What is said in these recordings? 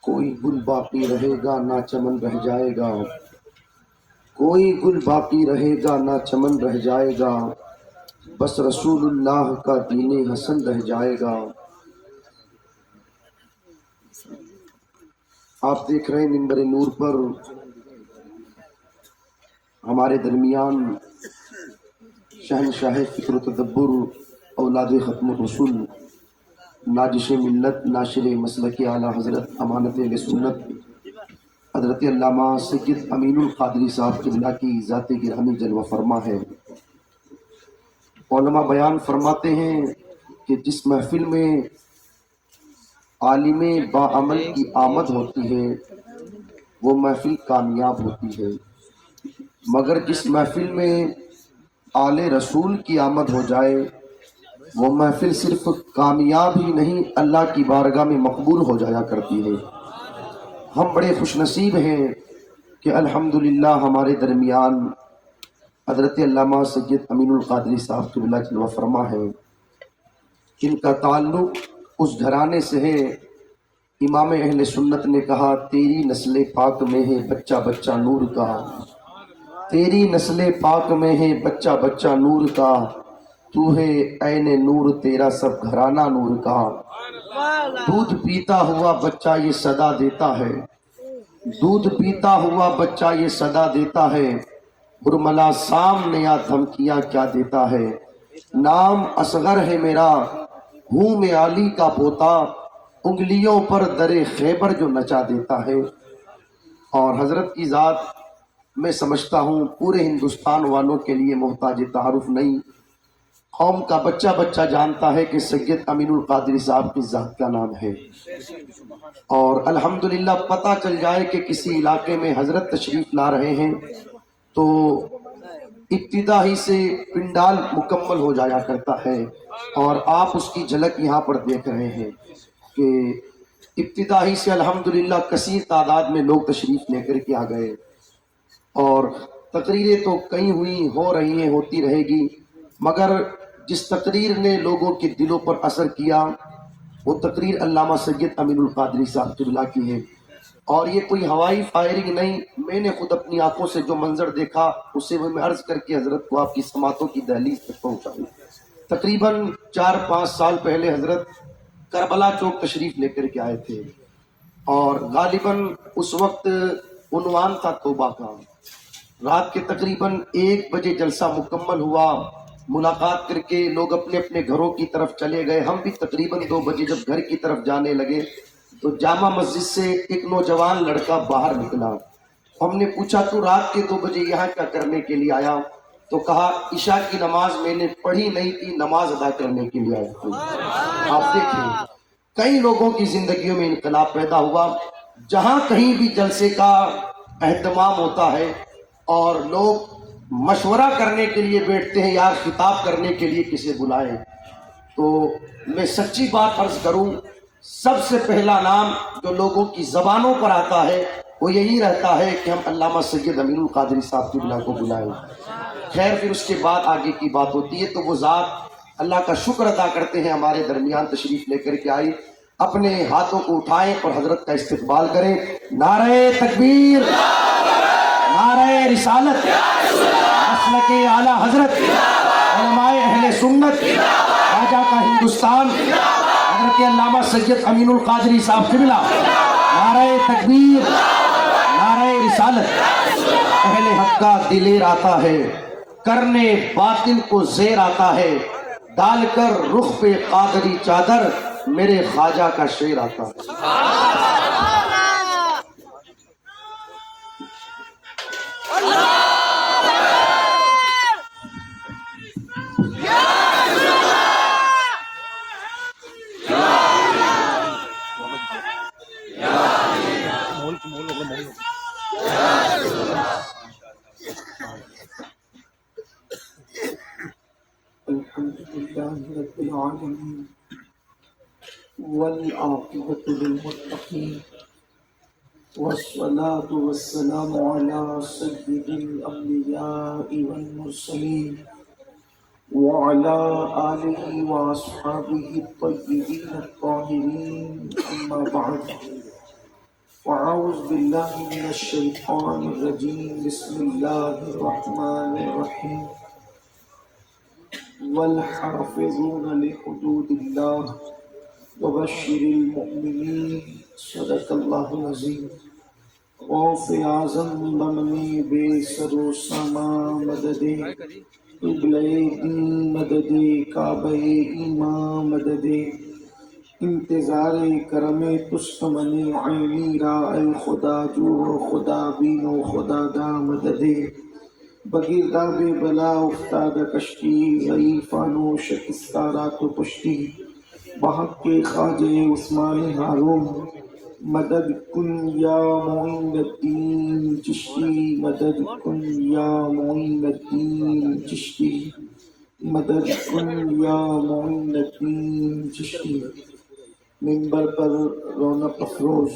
کوئی گل باقی رہے گا نہ چمن رہ جائے گا، کوئی گل باقی رہے گا نہ چمن رہ جائے گا، بس رسول اللہ کا دین حسن رہ جائے گا۔ آپ دیکھ رہے ہیں منبر نور پر ہمارے درمیان شہنشاہ فکر و تدبر، اولاد ختم الرسول، ناجش ملت، ناشر مسلک اعلیٰ حضرت امانت اہل سنت حضرت علامہ سید امین القادری صاحب قبلہ کی ذات گرامی جلوہ فرما ہے۔ علماء بیان فرماتے ہیں کہ جس محفل میں عالم باعمل کی آمد ہوتی ہے وہ محفل کامیاب ہوتی ہے، مگر جس محفل میں آل رسول کی آمد ہو جائے وہ محفل صرف کامیاب ہی نہیں اللہ کی بارگاہ میں مقبول ہو جایا کرتی ہے۔ ہم بڑے خوش نصیب ہیں کہ الحمدللہ ہمارے درمیان حضرت علامہ سید امین القادری صاحب قبلہ جلوہ فرما ہے، جن کا تعلق اس گھرانے سے ہے۔ امام اہل سنت نے کہا تیری نسل پاک میں ہے بچہ بچہ نور کا، تیری نسل پاک میں ہے بچہ بچہ نور کا، تو ہے عین نور تیرا سب گھرانہ نور کا۔ دودھ پیتا ہوا بچہ یہ صدا دیتا ہے، دودھ پیتا ہوا بچہ یہ صدا دیتا ہے، برملا سامنے یا دھمکیاں کیا دیتا ہے، نام اصغر ہے میرا ہوں میں علی کا پوتا، انگلیوں پر در خیبر جو نچا دیتا ہے۔ اور حضرت کی ذات میں سمجھتا ہوں پورے ہندوستان والوں کے لیے محتاج تعارف نہیں، قوم کا بچہ بچہ جانتا ہے کہ سید امین القادری صاحب کی ذات کا نام ہے۔ اور الحمدللہ پتہ چل جائے کہ کسی علاقے میں حضرت تشریف لا رہے ہیں تو ابتدا ہی سے پنڈال مکمل ہو جایا کرتا ہے، اور آپ اس کی جھلک یہاں پر دیکھ رہے ہیں کہ ابتدا ہی سے الحمدللہ کثیر تعداد میں لوگ تشریف لے کر کے آ گئے، اور تقریریں تو کئی ہوئی، ہو رہی ہیں، ہوتی رہے گی، مگر جس تقریر نے لوگوں کے دلوں پر اثر کیا وہ تقریر علامہ سید امین القادری صاحب قبلہ کی ہے۔ اور یہ کوئی ہوائی فائرنگ نہیں، میں نے خود اپنی آنکھوں سے جو منظر دیکھا اسے میں عرض کر کے حضرت کو آپ کی سماعتوں کی دہلیز تک پہنچاؤں۔ تقریباً 4-5 سال پہلے حضرت کربلا چوک تشریف لے کر کے آئے تھے، اور غالباً اس وقت عنوان تھا توبہ کا۔ رات کے تقریباً 1 بجے جلسہ مکمل ہوا، ملاقات کر کے لوگ اپنے اپنے گھروں کی طرف چلے گئے، ہم بھی تقریباً 2 بجے جب گھر کی طرف جانے لگے تو جامع مسجد سے ایک نوجوان لڑکا باہر نکلا۔ ہم نے پوچھا تو رات کے 2 بجے یہاں کیا کرنے کے لیے آیا؟ تو کہا عشاء کی نماز میں نے پڑھی نہیں تھی، نماز ادا کرنے کے لیے آیا تھی۔ آپ دیکھیں کئی لوگوں کی زندگیوں میں انقلاب پیدا ہوا۔ جہاں کہیں بھی جلسے کا اہتمام ہوتا ہے اور لوگ مشورہ کرنے کے لیے بیٹھتے ہیں یا خطاب کرنے کے لیے کسے بلائیں، تو میں سچی بات عرض کروں سب سے پہلا نام جو لوگوں کی زبانوں پر آتا ہے وہ یہی رہتا ہے کہ ہم علامہ سید امین القادری صاحب قبلہ کو بلائیں۔ خیر پھر اس کے بعد آگے کی بات ہوتی ہے، تو وہ ذات اللہ کا شکر ادا کرتے ہیں ہمارے درمیان تشریف لے کر کے آئی، اپنے ہاتھوں کو اٹھائیں اور حضرت کا استقبال کریں۔ نعرہ تکبیر، نعرہ رسالت، مسلک اعلیٰ حضرت علماء اہل سنت خواجہ کا ہندوستان حضرت علامہ سید امین القادری صاحب قبلہ، نعرہ تکبیر، نعرہ رسالت۔ اہل حق کا دلیر آتا ہے، کرنے باطل کو زیر آتا ہے، ڈال کر رخ پہ قادری چادر میرے خواجہ کا شعر آتا ہے۔ الحمدللہ رب العالمین والعاقبۃ للمتقین والصلاة والسلام علی سید الانبیاء والمرسلین وعلی آلہ واصحابہ الطیبین الطاہرین، اما بعد وأعوذ بالله من الشيطان الرجيم بسم الله الرحمن الرحيم والحافظون لحدود الله وبشر المؤمنين صدق الله العظيم غوث اعظم بمنی بے سر و ساما مدد قبلہ دین مدد کعبہ ایمان مدد انتظار کرم تستمن عینی را اے خدا جو خدا بین و خدا دا مدد بگیرداب بلا افتاد کشتی ضعیفان و شکستہ رات و پشتی بحق کے خواجہ عثمان ہارون مدد کن یا معین الدین چشتی مدد کن یا معین الدین چشتی مدد کن یا معین الدین چشتی منبر پر رونق افروز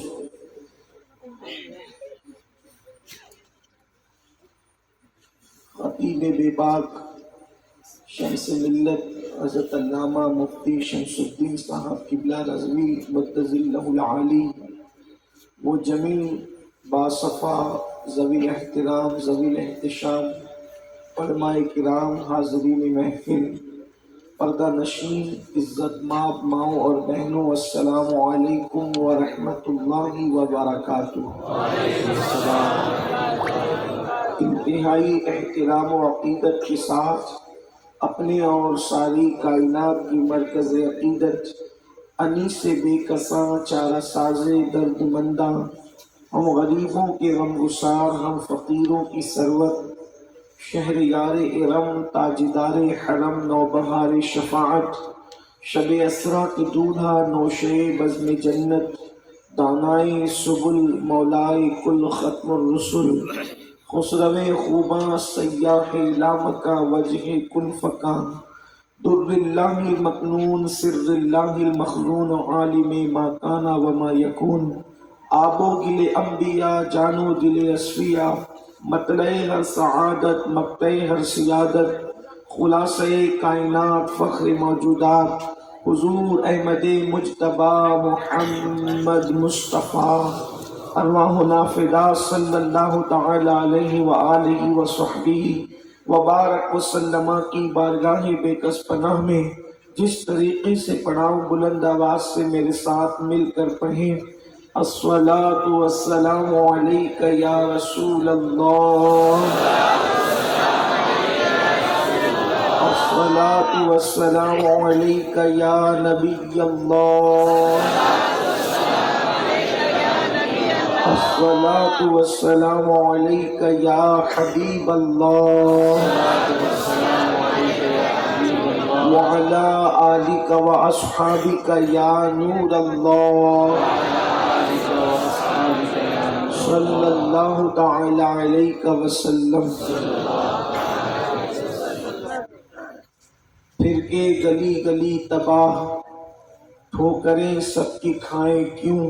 خطیب بے باک شمس ملت حضرت علامہ مفتی شمس الدین صاحب قبلہ رضوی مدظ اللہ العالی، وہ جمیع باصفا ذوی احترام ذوی احتشام علماء کرام حاضرین محفل پردہ نشین عزت ماب ماؤں اور بہنوں، السلام علیکم ورحمۃ اللہ وبرکاتہ۔ انتہائی احترام و عقیدت کے ساتھ اپنے اور ساری کائنات کی مرکز عقیدت انیس بے کساں چارہ ساز درد منداں، ہم غریبوں کے غم گسار، ہم فقیروں کی سرورت، شہر یار ارم تاجدار حرم نوبہار شفاعت، شب اسرا کی دولہا نوشے بزم جنت، دانائے سبل مولائے کل ختم الرسل، خسرو خوباں سیاح لامکا وجہ کن فکاں، در اللہ المکنون سر اللہ المخزون عالم ما کانا وما یکون، آب و گل انبیاء جان و دل اصفیاء، مطلع ہر سعادت مقطع ہر سیادت، خلاصہ کائنات فخر موجودات، حضور احمد مجتبی محمد مصطفیٰ، ارواحنا فدا صلی اللہ تعالی علیہ وآلہ وصحبہ وبارک وسلم کی بارگاہ بے کس پناہ میں جس طریقے سے پڑھاؤں بلند آواز سے میرے ساتھ مل کر پڑھیں، الصلاۃ والسلام علیک یا رسول اللہ، الصلاۃ والسلام علیک یا نبی اللہ، الصلاۃ والسلام علیک یا حبیب اللہ، وعلی آلک واصحابک یا نور اللہ، صلی اللہ تعالی علیہ وسلم۔ پھر کے گلی گلی تباہ، ٹھوکریں سب کی کھائیں کیوں،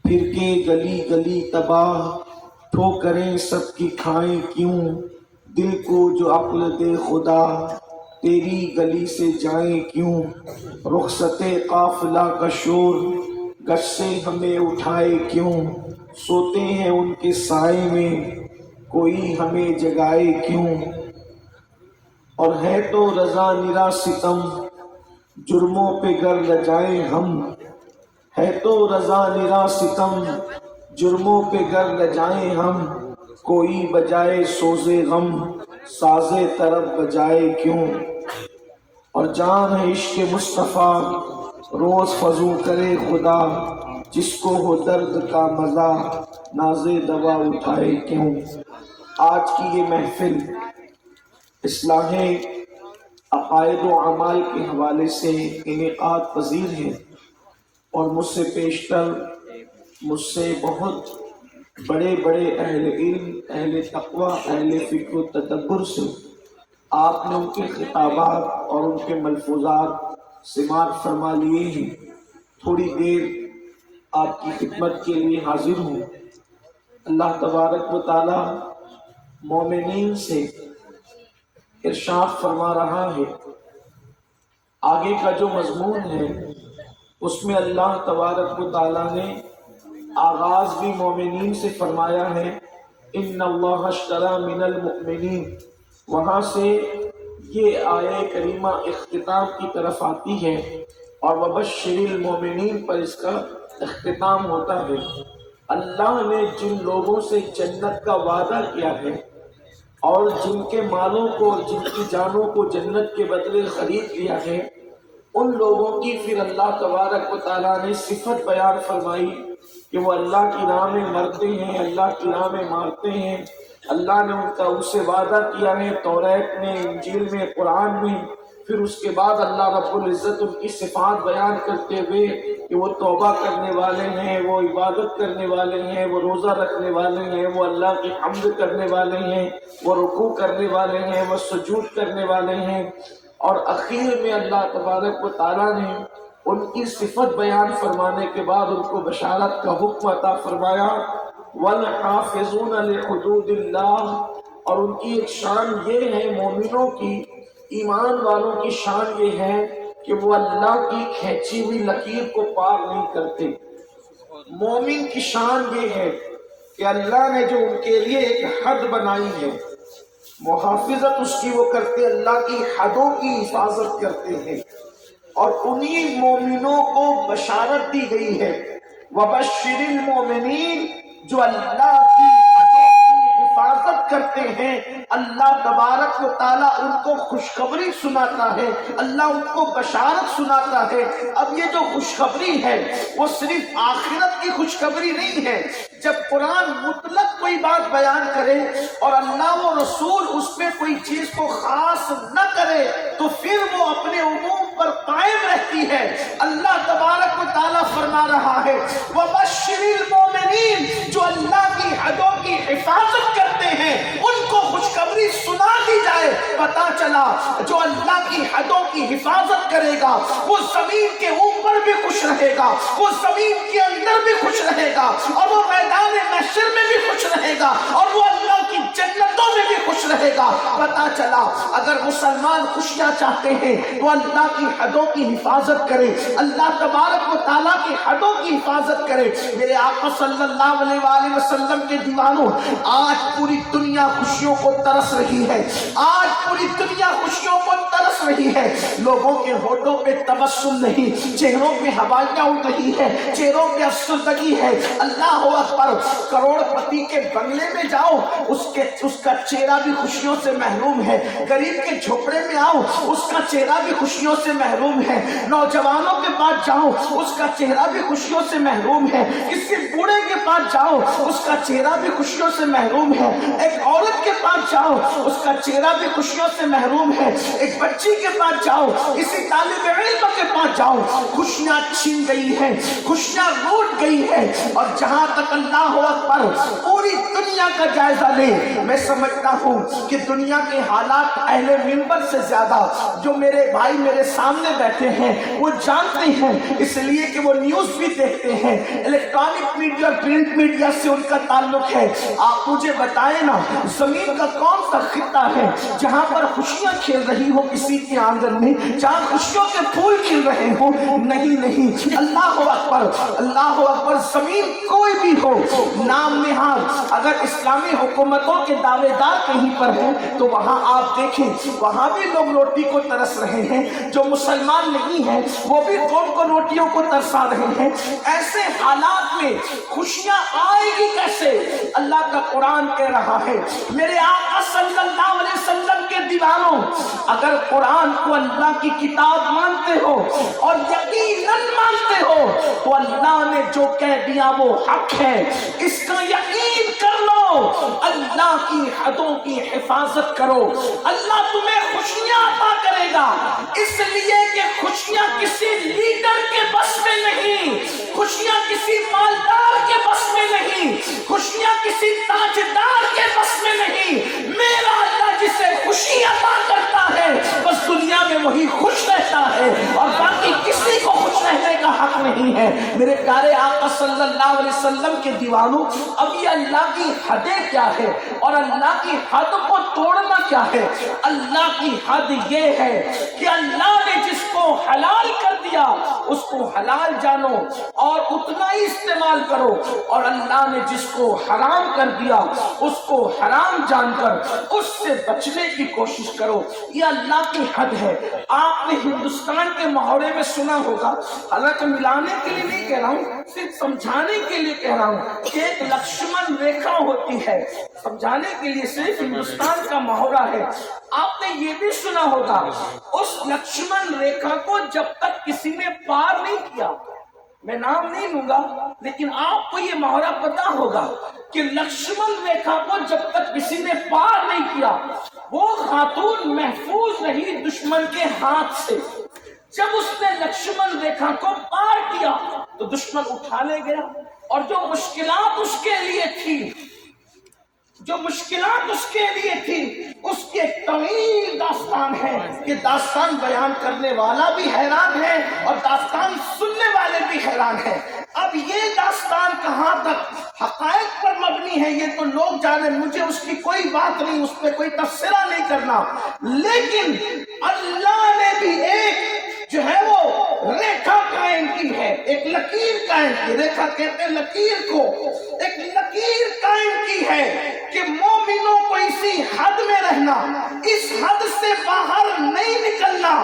پھر کے گلی گلی تباہ، ٹھوکریں سب کی کھائیں کیوں، دل کو جو عقل دے خدا تیری گلی سے جائیں کیوں، رخصت قافلہ کا شور گش سے ہمیں اٹھائے کیوں، سوتے ہیں ان کے سائے میں کوئی ہمیں جگائے کیوں، اور ہے تو رضا نرا ستم جرموں پہ گر لجائیں ہم، ہے تو رضا نرا ستم جرموں پہ گر لجائیں ہم، کوئی بجائے سوز غم ساز طرب بجائے کیوں، اور جان ہے عشق مصطفیٰ روز فضو کرے خدا، جس کو ہو درد کا مزہ ناز دوا اٹھائے کیوں۔ آج کی یہ محفل اصلاح عقائد و اعمال کے حوالے سے انعقاد پذیر ہے، اور مجھ سے پیشتر مجھ سے بہت بڑے بڑے اہل علم، اہل تقوی، اہل فکر و تدبر سے آپ نے ان کے خطابات اور ان کے ملفوظات سماعت فرما لیے ہیں۔ تھوڑی دیر آپ کی خدمت کے لیے حاضر ہوں۔ اللہ تبارک و تعالی مومنین سے ارشاد فرما رہا ہے، آگے کا جو مضمون ہے اس میں اللہ تبارک و تعالی نے آغاز بھی مومنین سے فرمایا ہے، ان اللہ اشتری من المؤمنین، وہاں سے یہ آیہ کریمہ اختتام کی طرف آتی ہے اور وبشر المؤمنین پر اس کا اختتام ہوتا ہے۔ اللہ نے جن لوگوں سے جنت کا وعدہ کیا ہے اور جن کے مالوں کو، جن کی جانوں کو جنت کے بدلے خرید لیا ہے، ان لوگوں کی پھر اللہ تبارک و تعالیٰ نے صفت بیان فرمائی کہ وہ اللہ کی راہ میں مرتے ہیں، اللہ کی راہ میں مارتے ہیں۔ اللہ نے ان سے وعدہ کیا ہے توریت میں، انجیل میں، قرآن میں۔ پھر اس کے بعد اللہ رب العزت ان کی صفات بیان کرتے ہوئے کہ وہ توبہ کرنے والے ہیں، وہ عبادت کرنے والے ہیں، وہ روزہ رکھنے والے ہیں، وہ اللہ کی حمد کرنے والے ہیں، وہ رکوع کرنے والے ہیں، وہ سجود کرنے والے ہیں۔ اور اخیر میں اللہ تبارک و تعالیٰ نے ان کی صفت بیان فرمانے کے بعد ان کو بشارت کا حکم عطا فرمایا، وَالْحَافِظُونَ لِحُدُودِ اللَّهِ، اور ان کی ایک شان یہ ہے، مومنوں کی، ایمان والوں کی شان یہ ہے کہ وہ اللہ کی کھینچی ہوئی لکیر کو پار نہیں کرتے۔ مومن کی شان یہ ہے کہ اللہ نے جو ان کے لیے ایک حد بنائی ہے، محافظت اس کی وہ کرتے، اللہ کی حدوں کی حفاظت کرتے ہیں، اور انہی مومنوں کو بشارت دی گئی ہے، وَبَشِّرِ الْمُؤْمِنِينَ، جو اللہ کی حدوں کی حفاظت کرتے ہیں۔ اللہ تبارک و تعالیٰ ان کو خوشخبری سناتا ہے، اللہ ان کو بشارت سناتا ہے۔ اب یہ جو خوشخبری ہے وہ صرف آخرت کی خوشخبری نہیں ہے۔ جب قرآن مطلق کوئی بات بیان کرے اور اللہ و رسول اس پہ کوئی چیز کو خاص نہ کرے تو پھر وہ اپنے عموم پر قائم رہتی ہے۔ اللہ تبارک و تعالیٰ فرما رہا ہے، وَبَشِّرِ الْمُؤْمِنِينَ، جو اللہ کی حدوں کی حفاظت کرتے ہیں ان کو خوشخبری سنا دی جائے۔ پتا چلا جو اللہ کی حدوں کی حفاظت کرے گا وہ زمین کے اوپر بھی خوش رہے گا، وہ زمین کے اندر بھی خوش رہے گا، اور وہ میدان محشر میں بھی خوش رہے گا، اور وہ اللہ کی جنتوں میں بھی خوش رہے گا۔ پتا چلا اگر مسلمان خوشیاں چاہتے ہیں تو اللہ کی حدوں کی حفاظت کرے، اللہ تبارک و تعالیٰ کی حدوں کی حفاظت کرے۔ میرے آقا صلی اللہ علیہ وآلہ وسلم کے دیوانوں، آج پوری دنیا خوشیوں کو ترس رہی ہے، آج پوری دنیا خوشیوں کو ترس رہی ہے۔ لوگوں کے ہونٹوں پہ تبسم نہیں، چہروں پہ ہوائیاں اڑ رہی ہے، چہروں پہ افسردگی ہے۔ اللہ اکبر، کروڑ پتی کے بنگلے میں جاؤ اس کا چہرہ بھی خوشیوں سے محروم ہے، غریب کے جھوپڑے میں آؤ اس کا چہرہ بھی خوشیوں سے محروم ہے، نوجوانوں کے پاس جاؤ اس کا چہرہ بھی خوشیوں سے محروم ہے، کسی بوڑھے کے پاس جاؤ اس کا چہرہ بھی خوشیوں سے محروم ہے، ایک عورت کے پاس جاؤ اس کا چہرہ بھی خوشیوں سے محروم ہے، ایک بچی کے پاس جاؤ، کسی طالب علم کے پاس جاؤ، خوشیاں چھن گئی ہیں، خوشیاں روٹ گئی ہے۔ اور جہاں تک اللہ اکبر پوری دنیا کا جائزہ لے، میں سمجھتا ہوں کہ دنیا کے حالات اہل منبر سے زیادہ جو میرے بھائی میرے سامنے بیٹھے ہیں وہ جانتے ہیں، اس لیے کہ وہ نیوز بھی دیکھتے ہیں، الیکٹرانک میڈیا، پرنٹ میڈیا سے ان کا تعلق ہے۔ آپ مجھے بتائیں نا، زمین کا کون سا خطہ ہے جہاں پر خوشیاں کھیل رہی ہو کسی کے آنگن میں، جہاں خوشیوں کے پھول کھل رہے ہوں؟ نہیں۔ اللہ اکبر، اللہ اکبر۔ زمین کوئی بھی ہو، نام نہاد اگر اسلامی حکومتوں کے دعوے دار کہیں پر ہیں تو وہاں آپ دیکھیں وہاں بھی لوگ روٹی کو ترس رہے ہیں، جو مسلمان نہیں ہیں وہ بھی قوم کو روٹیوں کو ترسا رہے ہیں۔ ایسے حالات میں خوشیاں آئے گی کیسے؟ اللہ کا قرآن کہہ رہا ہے، میرے آقا صلی اللہ علیہ وسلم کے دیوانوں، اگر قرآن کو اللہ کی کتاب مانتے ہو اور یقیناً مانتے ہو تو اللہ نے جو کہہ دیا وہ حق ہے، اس کا یقین کر لو۔ اللہ کی حدوں کی حفاظت کرو، اللہ تمہیں خوشیاں عطا کرے گا، اس لیے کہ خوشیاں کسی لیڈر کے بس میں نہیں، خوشیاں کسی مالدار کے بس میں نہیں، خوشیاں کسی تاجدار کے بس میں نہیں۔ میرا اللہ جسے خوشی عطا کرتا ہے بس دنیا میں وہی خوش رہتا ہے، اور باقی کسی کو خوش رہنے کا حق نہیں۔ نہیں ہے۔ میرے پیارے آقا صلی اللہ علیہ وسلم کے دیوانوں، اب یہ اللہ کی حدیں کیا ہے اور اللہ کی حد کو توڑنا کیا ہے؟ اللہ کی حد یہ ہے کہ اللہ نے جس کو حلال کر دیا اس کو حلال جانو اور اتنا ہی استعمال کرو، اور اللہ نے جس کو حرام کر دیا اس کو حرام جان کر اس سے بچنے کی کوشش کرو۔ یہ اللہ کی حد ہے۔ آپ نے ہندوستان کے محاورے میں سنا ہوگا، حالانکہ ملانے کے لیے نہیں کہہ رہا ہوں، صرف سمجھانے کے لیے کہہ رہا ہوں کہ ایک لکشمن ریکھا ہوتی ہے، سمجھانے کے لیے صرف ہندوستان کا محاورہ ہے۔ آپ نے یہ بھی سنا ہوگا اس لکشمن ریکھا کو جب تک کسی نے پار نہیں کیا، میں نام نہیں لوں گا لیکن آپ کو یہ محاورہ پتا ہوگا کہ لکشمن ریکھا کو جب تک کسی نے پار نہیں کیا وہ خاتون محفوظ رہی دشمن کے ہاتھ سے۔ جب اس نے لکشمن ریکھا کو پار کیا تو دشمن اٹھا لے گیا، اور جو مشکلات اس کے لیے تھی اس کی ایک طویل داستان ہے کہ داستان بیان کرنے والا بھی حیران ہے اور داستان سننے والے بھی حیران ہیں۔ اب یہ داستان کہاں تک حقائق پر مبنی ہے یہ تو لوگ جانے، مجھے اس کی کوئی بات نہیں، اس پہ کوئی تبصرہ نہیں کرنا، لیکن اللہ نے بھی ایک جو ہے وہ ریکھا قائم کی ہے، ایک لکیر قائم کی، ریکھا کہتے ہیں لکیر کو، ایک لکیر قائم کی ہے کہ مومنوں کو اسی حد میں رہنا، اس حد سے باہر نہیں نکلنا۔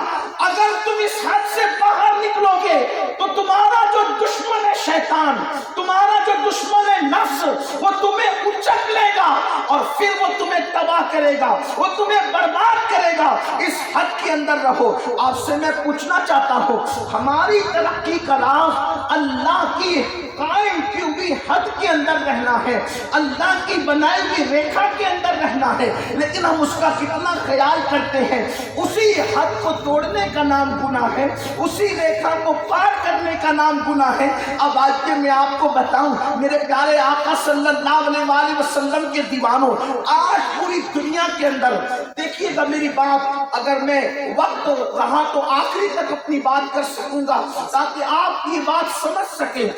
اگر تم اس حد سے باہر نکلو گے تو تمہارا جو دشمن ہے شیطان، تمہارا جو دشمن ہے نفس، وہ تمہیں اچک لے گا اور پھر وہ تمہیں تباہ کرے گا، وہ تمہیں برباد کرے گا۔ اس حد کے اندر رہو۔ آپ سے میں پوچھنا چاہتا ہوں، ہماری ترقی کا راز اللہ کی قائم کی ہوئی حد کے اندر رہنا ہے، اللہ کی بنائی ہوئی ریکھا کے اندر رہنا ہے، لیکن ہم اس کا کتنا خیال کرتے ہیں؟ اسی حد کو توڑنے کا نام گناہ ہے، اسی ریکھا کو پار کرنے کا نام گناہ ہے۔ اب آج کے میں آپ کو بتاؤں میرے پیارے آقا صلی اللہ علیہ وآلہ وسلم کے دیوانوں، آج پوری دنیا کے اندر دیکھیے گا، میری بات اگر میں وقت رہا تو آخری تک اپنی بات کر سکوں گا تاکہ آپ یہ بات سمجھ سکیں۔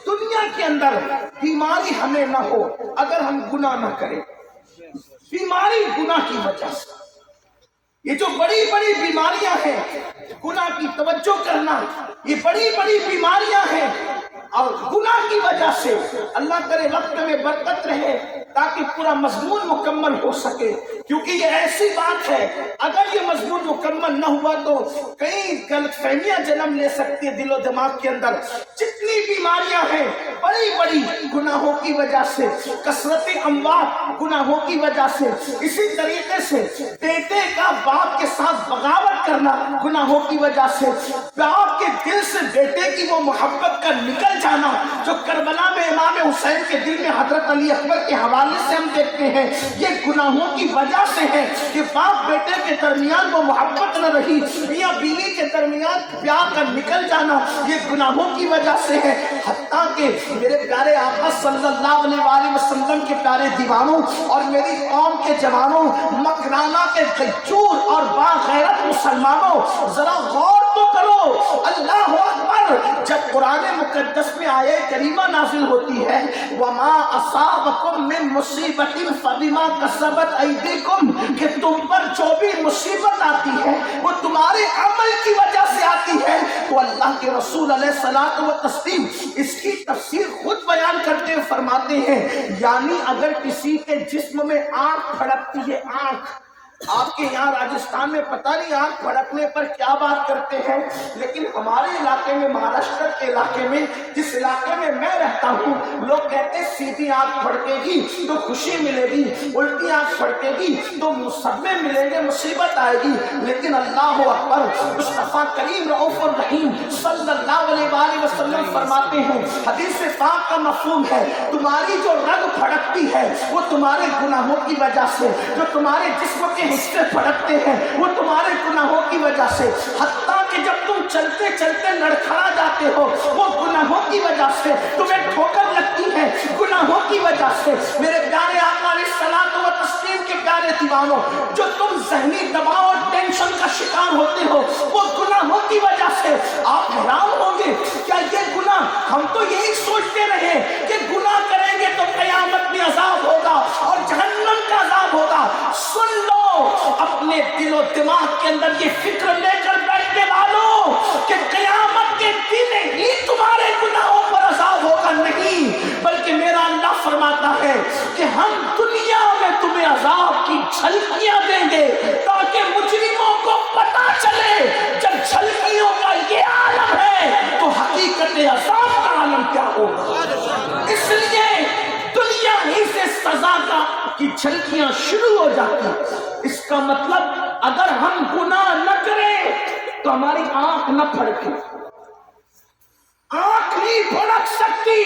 دنیا کے اندر بیماری ہمیں نہ ہو اگر ہم گناہ نہ کریں، بیماری گناہ کی وجہ سے، یہ جو بڑی بڑی بیماریاں ہیں گناہ کی توجہ کرنا، یہ بڑی بڑی بیماریاں ہیں اور گناہ کی وجہ سے۔ اللہ کرے وقت میں برکت رہے تاکہ پورا مضمون مکمل ہو سکے، کیونکہ یہ ایسی بات ہے اگر یہ مضمون مکمل نہ ہوا تو کئی غلط فہمیاں جنم لے سکتی ہیں دل و دماغ کے اندر۔ جتنی بیماریاں ہیں بڑی بڑی گناہوں کی وجہ سے، کثرت اموات گناہوں کی وجہ سے، اسی طریقے سے بیٹے کا باپ کے ساتھ بغاوت کرنا گناہوں کی وجہ سے، باپ کے دل سے بیٹے کی وہ محبت کا نکل جانا جو کربلا میں امام حسین کے دل میں حضرت علی اکبر کے حوالے سے ہم دیکھتے ہیں، یہ گناہوں کی وجہ سے ہے کہ باپ بیٹے کے درمیان وہ محبت نہ رہی، میاں بیوی کے درمیان پیار کا نکل جانا یہ گناہوں کی وجہ سے ہے۔ حتیٰ کہ میرے پیارے آقا صلی اللہ علیہ وآلہ وسلم کے پیارے دیوانوں اور میری قوم کے جوانوں، مکرانہ کے غیور اور باغیرت مسلمانوں، ذرا غور تو کرو۔ اللہ اکبر، جب قرآن مقدس میں آیہ کریمہ نازل ہوتی ہے وَمَا أَصَابَكُم مِّن مُّصِيبَةٍ فَبِمَا كَسَبَتْ أَيْدِيكُمْ، کہ تم پر جو بھی مصیبت آتی ہے وہ تمہارے عمل کی وجہ سے آتی ہے، تو اللہ کے رسول علیہ الصلوۃ والتسلیم اس کی تفسیر خود بیان کرتے ہوئے فرماتے ہیں، یعنی اگر کسی کے جسم میں آنکھ پھڑکتی ہے، آنکھ، آپ کے یہاں راجستھان میں پتہ نہیں آنکھ پھڑکنے پر کیا بات کرتے ہیں، لیکن ہمارے علاقے میں، مہاراشٹر کے علاقے میں، جس علاقے میں میں رہتا ہوں، لوگ کہتے ہیں سیدھی آنکھ پھڑکے گی تو خوشی ملے گی، الٹی آنکھ پھڑکے گی تو صدمے ملیں گے، مصیبت آئے گی۔ لیکن اللہ اکبر، مصطفیٰ کریم رؤوف الرحیم صلی اللہ علیہ وآلہ وسلم فرماتے ہیں، حدیث پاک کا مفہوم ہے، تمہاری جو رگ پھڑکتی ہے وہ تمہارے گناہوں کی وجہ سے، جو تمہارے جسم کے حصے پھڑکتے ہیں وہ تمہارے گناہوں کی وجہ سے، حتیٰ کہ جب تم چلتے چلتے لڑکھڑا جاتے ہو وہ گناہوں کی وجہ سے، تمہیں ٹھوکر لگتی ہے گناہوں کی وجہ سے۔ میرے پیارے آقا علیہ الصلوۃ والتسلیم کے پیارے دیوانوں، جو تم ذہنی دباؤ اور ٹینشن کا شکار ہوتے ہو وہ گناہوں کی وجہ سے، آپ حیران ہوں گے کیا یہ گناہ، ہم تو یہی سوچتے رہے کہ گناہ کریں گے تو قیامت میں عذاب ہوگا اور جہنم کا عذاب ہوگا۔ سن لو، اپنے دل و دماغ کے اندر یہ فکر لے کر بیٹھنے والوں کہ قیامت کے دن ہی تمہارے گناہوں پر عذاب ہوگا، نہیں، بلکہ میرا اللہ فرماتا ہے کہ ہم دنیا میں تمہیں عذاب کی جھلکیاں دیں گے تاکہ مجرموں کو پتا چلے جب جھلکیوں کا یہ عالم ہے تو حقیقت عذاب کا عالم کیا ہوگا۔ اس لیے دنیا ہی سے سزا کی جھلکیاں شروع ہو جاتی۔ اس کا مطلب اگر ہم گناہ نہ کریں تو ہماری آنکھ نہ پھڑکے، آنکھ نہیں پھڑک سکتی،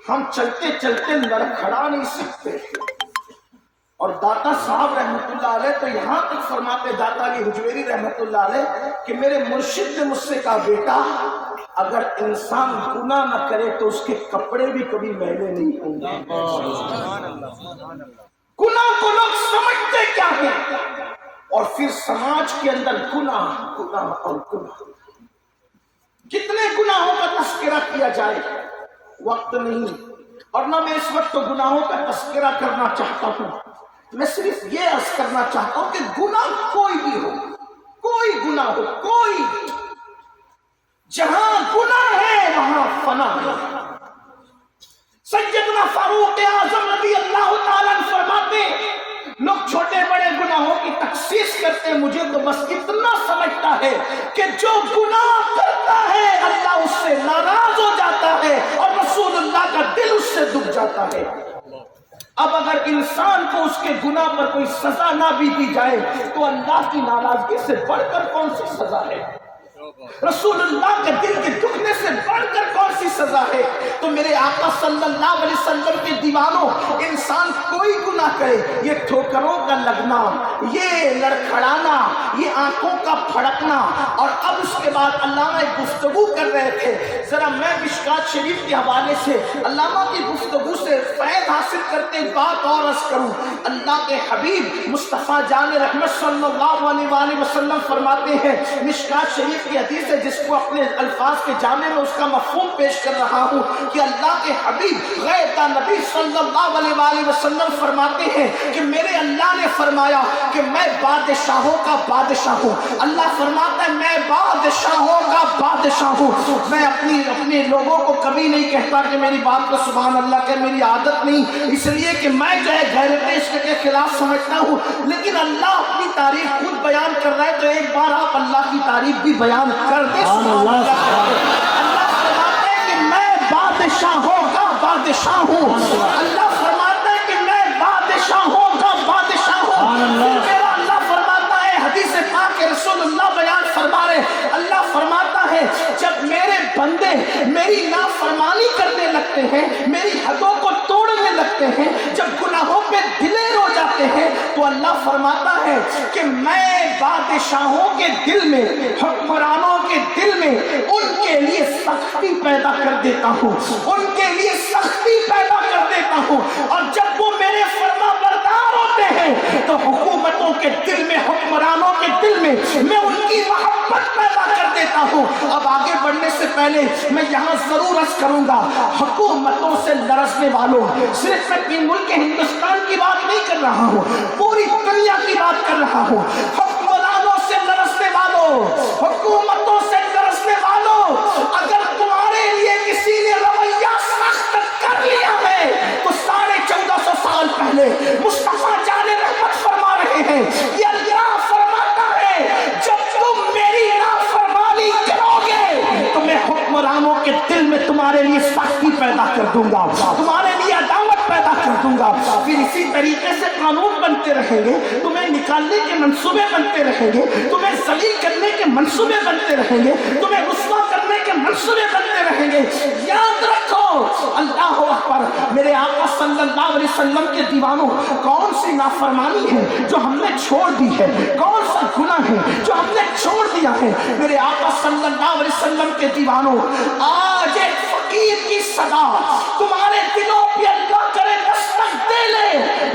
ہم چلتے چلتے لڑکھڑا نہیں سکتے۔ اور داتا صاحب رحمت اللہ علیہ تو یہاں تک فرماتے، داتا علی حجویری رحمت اللہ علیہ، کہ میرے مرشد نے مجھ سے کہا بیٹا اگر انسان گناہ نہ کرے تو اس کے کپڑے بھی کبھی میلے نہیں ہوں گے۔ گناہ کو لوگ سمجھتے کیا ہے، اور پھر سماج کے اندر گناہ گناہ اور گناہ، کتنے گناہوں کا تذکرہ کیا جائے، وقت نہیں، اور نہ میں اس وقت گناہوں کا تذکرہ کرنا چاہتا ہوں۔ میں صرف یہ عرض کرنا چاہتا ہوں کہ گناہ کوئی بھی ہو، کوئی گناہ ہو، کوئی، جہاں گناہ ہے وہاں فنا ہے۔ سیدنا فاروق اعظم رضی اللہ تعالیٰ عنہ فرماتے، لوگ چھوٹے بڑے گناہوں کی تخصیص کرتے، مجھے تو بس اتنا سمجھتا ہے کہ جو گناہ کرتا ہے اللہ اس سے ناراض ہو جاتا ہے اور رسول اللہ کا دل اس سے دکھ جاتا ہے۔ اب اگر انسان کو اس کے گناہ پر کوئی سزا نہ بھی دی جائے تو اللہ کی ناراضگی سے بڑھ کر کون سی سزا ہے؟ رسول اللہ کے دل کے دکھنے سے بڑھ کر کون سی سزا ہے؟ تو میرے آقا صلی اللہ علیہ وسلم کے دیوانوں، انسان کوئی گناہ کرے، یہ ٹھوکروں کا لگنا، یہ لڑکھڑانا، یہ آنکھوں کا پھڑکنا، اور اب اس کے بعد علامہ گفتگو کر رہے تھے، ذرا میں مشکات شریف کے حوالے سے علامہ کی گفتگو سے فائد حاصل کرتے بات اور عرض کروں۔ اللہ کے حبیب مصطفیٰ جان رحمت صلی اللہ علیہ وآلہ وسلم فرماتے ہیں، مشکات شریف کی حدیث ہے جس کو اپنے الفاظ کے جامع میں اس کا مفہوم پیش کر رہا ہوں، کہ اللہ کے حبیب غیب نبی صلی اللہ علیہ وآلہ وسلم فرماتے ہیں کہ میرے اللہ نے فرمایا کہ میں بادشاہوں کا بادشاہ ہوں۔ اللہ فرماتا ہے میں بادشاہوں کا بادشاہ ہوں۔ میں اپنے لوگوں کو کبھی نہیں کہتا کہ میری بات کو سبحان اللہ کہ میری عادت نہیں، اس لیے کہ میں جو ہے غیرت عشق کے خلاف سمجھتا ہوں، لیکن اللہ اپنی تعریف خود بیان کر رہا ہے تو ایک بار آپ اللہ کی تعریف بھی بیان کر دے۔ اللہ فرماتے ہیں کہ میں بادشاہوں کا بادشاہ ہوں۔ اللہ فرماتا ہے کہ میں بادشاہوں کا بادشاہ ہوں۔ میرا اللہ فرماتا ہے، حدیث پاک رسول اللہ بیان فرما رہے، اللہ فرماتا ہے جب میرے بندے میری نافرمانی کرنے لگتے ہیں، میری حدوں کو توڑنے لگتے ہیں، جب گناہوں پہ دلیر ہو جاتے ہیں تو اللہ فرماتا ہے کہ میں بادشاہوں کے دل میں، حکمرانوں کے دل میں ان کے لیے سختی پیدا کر دیتا ہوں، ان کے لیے سختی پیدا کر دیتا ہوں، اور جب وہ میرے فرما بردار ہوتے ہیں تو حکومتوں کے دل میں، حکمرانوں کے دل میں میں ان کی محبت پیدا کر دیتا ہوں۔ اب آگے بڑھنے سے پہلے میں یہاں ضرور عرض کروں گا، حکومتوں سے لرزنے والوں، صرف میں ملک ہندوستان کی بات نہیں کر رہا ہوں، پوری دنیا کی بات کر رہا ہوں، حکمرانوں سے لرزنے والوں، حکومتوں سے لرزنے والوں، اگر تمہارے لیے کسی نے رویہ سخت کر لیا ہے تو 1450 سال پہلے مصطفیٰ جان رحمت فرما رہے ہیں، یہ اللہ فرماتا ہے جب تم میری نافرمانی کرو گے تو میں حکمرانوں کے دل میں تمہارے لیے سختی پیدا کر دوں گا، تمہارے لیے عداوت پیدا کر دوں گا، پھر اسی طریقے سے قانون بنتے رہیں گے، تمہیں نکالنے کے منصوبے بنتے رہیں گے، تمہیں ذلیل کرنے کے منصوبے بنتے رہیں گے، تمہیں رسوا کرنے کے منصوبے بنتے رہیں گے۔ یاد رکھو، اللہ اکبر، میرے آقا صلی اللہ علیہ وسلم کے دیوانوں، کون سی نافرمانی ہے جو ہم نے چھوڑ دی ہے، کون سا گناہ ہے جو ہم نے چھوڑ دیا ہے؟ میرے آقا صلی اللہ علیہ وسلم کے دیوانوں، آج ایک فقیر کی صدا تمہارے دلوں پہ اللہ کرے دستک دے لے،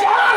4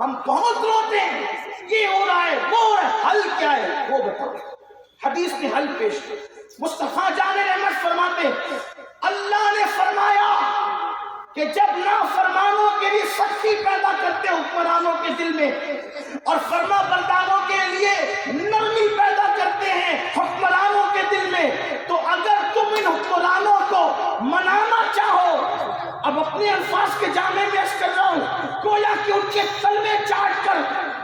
ہم بہت روتے ہیں، یہ ہو رہا ہے وہ ہو رہا ہے، حل کیا ہے وہ بتاؤ۔ حدیث میں حل پیش ہے۔ مصطفیٰ جان رحمت فرماتے ہیں اللہ نے فرمایا کہ جب نافرمانوں کے لیے سختی پیدا کرتے حکمرانوں کے دل میں اور فرما برداروں کے لیے نرمی پیدا کرتے ہیں حکمرانوں کے دل میں، تو اگر تم ان حکمرانوں کو منانا چاہو، اب اپنے الفاظ کے جامع میں عرض کر رہا ہوں، گویا کہ ان کے تلوے چاٹ کر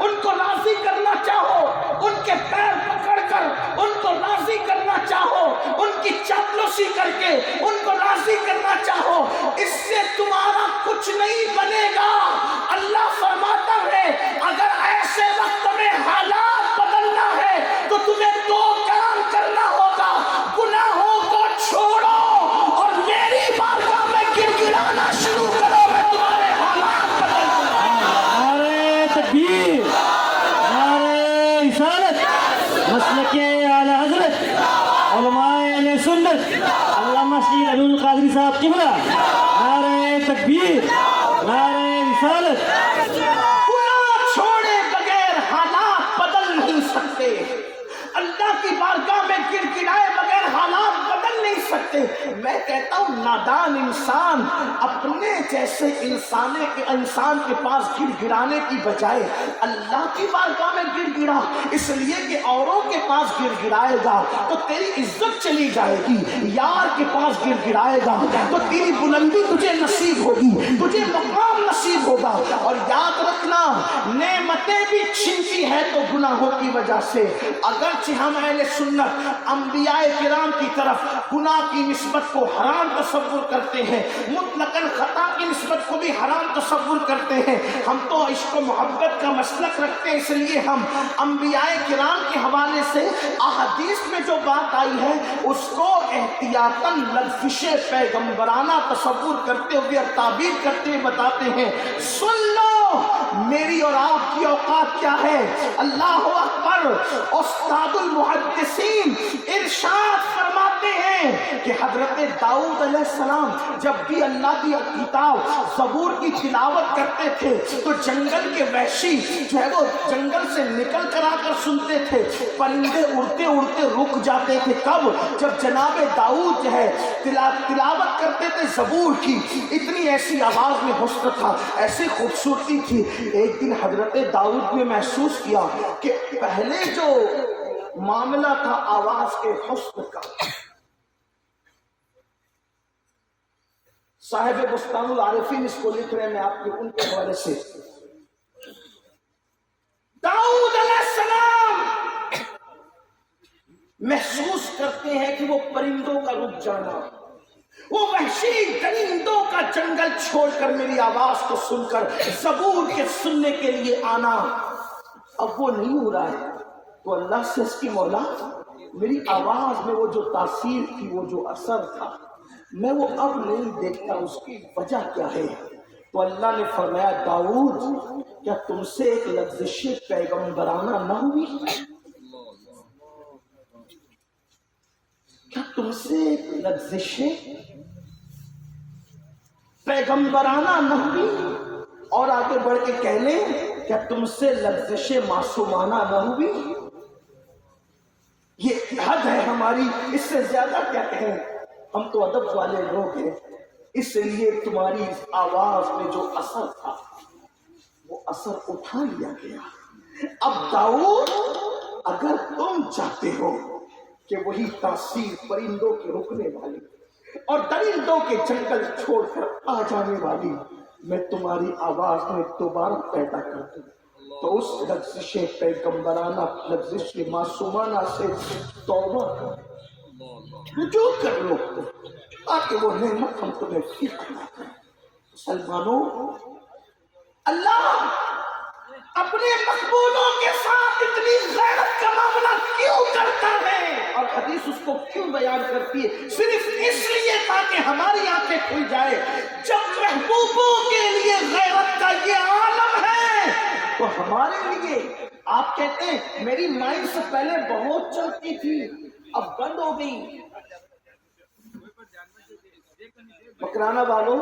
ان کو راضی کرنا چاہو، ان کے پیر پکڑ کر ان کو راضی کرنا چاہو، ان کی چاپلوسی کر کے ان کو راضی کرنا چاہو، اس سے تمہارا کچھ نہیں بنے گا۔ اللہ فرماتا ہے اگر ایسے وقت میں حالات بدلنا ہے تو تمہیں دو کام کرنا ہوگا، گناہوں کو چھوڑو اور میری بارگاہ میں گر گرانا شروع کرو، میں تمہارے حالات بدل دوں گا۔ نعرہ تکبیر، نعرہ رسالت، مسلک اعلی حضرت علماء اہل سنت علامہ سید عبد القادری صاحب قبلہ، نعرہ تکبیر، نعرہ رسالت۔ گناہ چھوڑے بغیر حالات بدل نہیں سکتے، اللہ کی بارگاہ میں گر گرائے بغیر حالات بدل نہیں سکتے۔ میں کہتا ہوں نادان انسان اپنے جیسے انسان کے پاس گر گرانے کی بجائے اللہ کی بارگاہ میں گر گرا، اس لیے کہ اوروں کے پاس گر گرائے گا تو تیری عزت چلی جائے گی، یار کے پاس گر گرائے گا تو تیری بلندی تجھے نصیب ہوگی، تجھے مقام نصیب ہوگا۔ اور یاد رکھنا نعمتیں بھی چھنتی ہے تو گناہوں کی وجہ سے۔ اگرچہ ہم اہل سنت انبیاء کرام کی طرف گناہ کی نسبت کو حرام تصور کرتے ہیں، مطلقاً خطا کی نسبت کو بھی حرام تصور کرتے ہیں، ہم تو عشق و محبت کا مسلک رکھتے ہیں، اس لیے ہم انبیاء کرام کے حوالے سے احادیث میں جو بات آئی ہے اس کو احتیاطاً لغزش پیغمبرانہ تصور کرتے ہوئے اور تعبیر کرتے ہوئے بتاتے ہیں۔ سن لو میری اور آپ کی اوقات کیا ہے۔ اللہ اکبر۔ استاد المحدثین ارشاد فرماتے ہیں کہ حضرت داؤد علیہ السلام جب بھی اللہ کی کتاب زبور کی تلاوت کرتے تھے تو جنگل کے وحشی جو ہے وہ جنگل سے نکل کر آ کر سنتے تھے، پرندے اڑتے اڑتے رک جاتے تھے۔ کب؟ جب جناب داؤد جو ہے تلاوت کرتے تھے زبور کی، اتنی ایسی آواز میں حسن تھا، ایسی خوبصورتی تھی۔ ایک دن حضرت داؤد نے محسوس کیا کہ پہلے جو معاملہ تھا آواز کے حسن کا، صاحب بستان العارفین اس کو لکھ رہے ہیں، میں آپ کے ان کے حوالے سے۔ داؤد علیہ السلام محسوس کرتے ہیں کہ وہ پرندوں کا رک جانا، وہ وحشی درندوں کا جنگل چھوڑ کر میری آواز کو سن کر زبور کے سننے کے لیے آنا، اب وہ نہیں ہو رہا ہے۔ تو اللہ سے اس کی مولا میری آواز میں وہ جو تاثیر تھی، وہ جو اثر تھا، میں وہ اب نہیں دیکھتا، اس کی وجہ کیا ہے؟ تو اللہ نے فرمایا داؤد کیا تم سے ایک لغزش پیغمبرانہ نہ ہوئی؟ کیا تم سے ایک لغزش پیغمبرانہ نہ ہوئی؟ اور آگے بڑھ کے کہہ لیں کیا تم سے لغزش معصومانہ نہ ہوئی؟ یہ حد ہے ہماری، اس سے زیادہ کیا کہیں؟ ہم تو ادب والے لوگ ہیں، اس لیے تمہاری آواز میں جو اثر تھا وہ اثر اٹھا لیا گیا۔ اب داؤد اگر تم چاہتے ہو کہ وہی تاثیر پرندوں کے رکنے والی اور درندوں کے جنگل چھوڑ کر آ جانے والی میں تمہاری آواز میں دوبارہ پیدا کر دوں، تو اس لغزش پیغمبرانہ، لغزش معصومانہ سے توبہ کر، رجوع کر لو تاکہ وہ نعمت ہم تمہیں پھر عطا کرے۔ مسلمانوں، اللہ اپنے مقبولوں کے ساتھ اتنی غیرت کا معاملہ کیوں کرتا ہے اور حدیث اس کو کیوں بیان کرتی ہے؟ صرف اس لیے تاکہ ہماری آنکھیں کھل جائے۔ جب محبوبوں کے لیے غیرت کا یہ عالم ہے تو ہمارے لیے، آپ کہتے ہیں میری مائنڈ سے پہلے بہت چلتی تھی اب بند ہو گئی۔ مکرانہ والوں،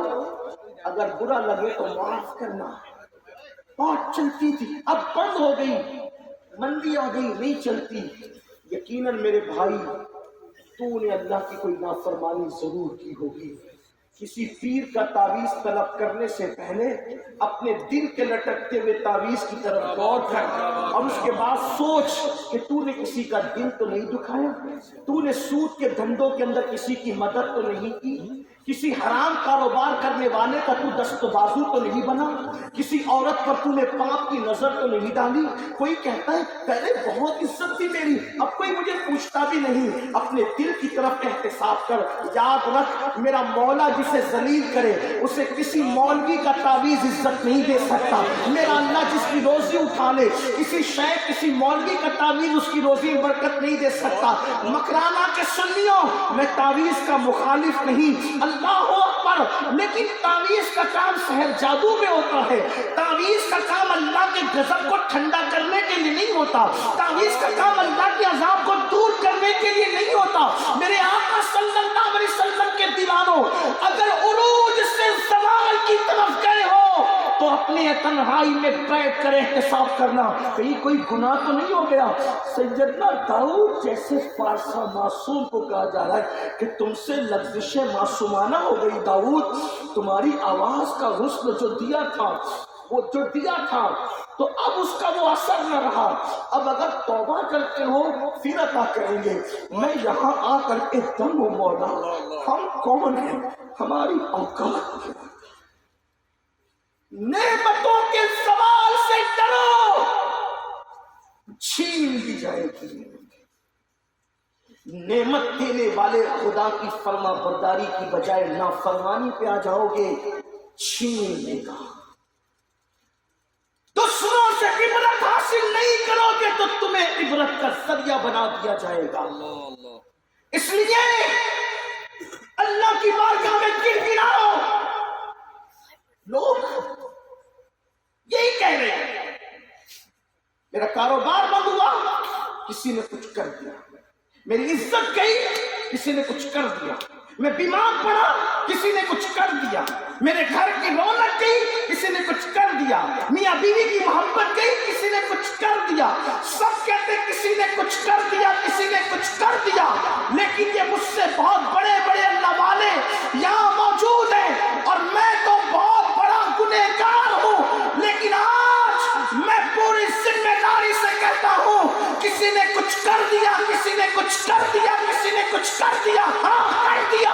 اگر برا لگے تو معاف کرنا، بات چلتی تھی اب بند ہو گئی، مندی آ گئی، نہیں چلتی۔ یقیناً میرے بھائی تو نے اللہ کی کوئی نافرمانی ضرور کی ہوگی۔ کسی پیر کا تعویذ طلب کرنے سے پہلے اپنے دل کے لٹکتے ہوئے تعویذ کی طرف غور کر اور اس کے بعد سوچ کہ تو نے کسی کا دل تو نہیں دکھایا، تو نے سود کے دھندوں کے اندر کسی کی مدد تو نہیں کی، کسی حرام کاروبار کرنے والے کا تو دست و بازو تو نہیں بنا، کسی عورت پر تو نے پاپ کی نظر تو نہیں ڈالی۔ کوئی کہتا ہے پہلے بہت عزت تھی میری، اب کوئی مجھے پوچھتا بھی نہیں۔ اپنے دل کی طرف احتساب کر، یاد رکھ میرا مولا جسے ذلیل کرے اسے کسی مولوی کا تعویذ عزت نہیں دے سکتا۔ میرا اللہ جس کی روزی اٹھا لے کسی شیخ کسی مولوی کا تعویذ اس کی روزی میں برکت نہیں دے سکتا۔ مکرانہ کے سنیوں میں تعویذ کا مخالف نہیں، اللہ اکبر، لیکن تعویذ کا کام سحر جادو میں ہوتا ہے، تعویذ کا کام اللہ کے غضب کو ٹھنڈا کرنے کے لیے نہیں ہوتا، تعویذ کا کام اللہ کے عذاب کو دور کرنے کے لیے نہیں ہوتا۔ میرے آقا صلی اللہ علیہ وسلم کے دیوانوں، اگر عروج سے زوال کی طرف گئے ہو تو اپنے تنہائی میں بیٹھ کر احتساب کرنا کہیں کوئی گناہ تو نہیں ہو گیا۔ سیدنا داؤد جیسے پارسا معصوم کو کہا جا رہا ہے کہ تم سے لغزشیں معصومانہ ہو گئی داؤد، تمہاری آواز کا حسن جو دیا تھا وہ جو دیا تھا تو اب اس کا وہ اثر نہ رہا، اب اگر توبہ کرتے ہو پھر عطا کریں گے۔ میں یہاں آ کر کے دم ہوں مولا، ہم کون ہیں، ہماری اوقات، نعمتوں کے زوال سے ڈرو، چھین دی جائے گی۔ نعمت دینے والے خدا کی فرما برداری کی بجائے نافرمانی پہ آ جاؤ گے، چھین لے گا۔ دوسروں سے عبرت حاصل نہیں کرو گے تو تمہیں عبرت کا ذریعہ بنا دیا جائے گا۔ اس لیے اللہ کی بارگاہ میں گر گراؤ۔ لوگ یہی کہہ رہے ہیں میرا کاروبار بند ہوا کسی نے کچھ کر دیا، میری عزت گئی کسی نے کچھ کر دیا، میں بیمار پڑا کسی نے کچھ کر دیا، میرے گھر کی رونق گئی کسی نے کچھ کر دیا، میاں بیوی کی محبت گئی کسی نے کچھ کر دیا۔ سب کہتے کسی نے کچھ کر دیا، کسی نے کچھ کر دیا، لیکن یہ مجھ سے بہت بڑے بڑے اللہ والے یہاں موجود ہیں اور میں تو بہت بڑا گنہگار ہوں، لیکن آج میں پوری ذمہ داری سے کہتا ہوں کسی نے کچھ کر دیا، کسی نے کچھ کر دیا، کسی نے کچھ کر دیا، ہاں کر دیا،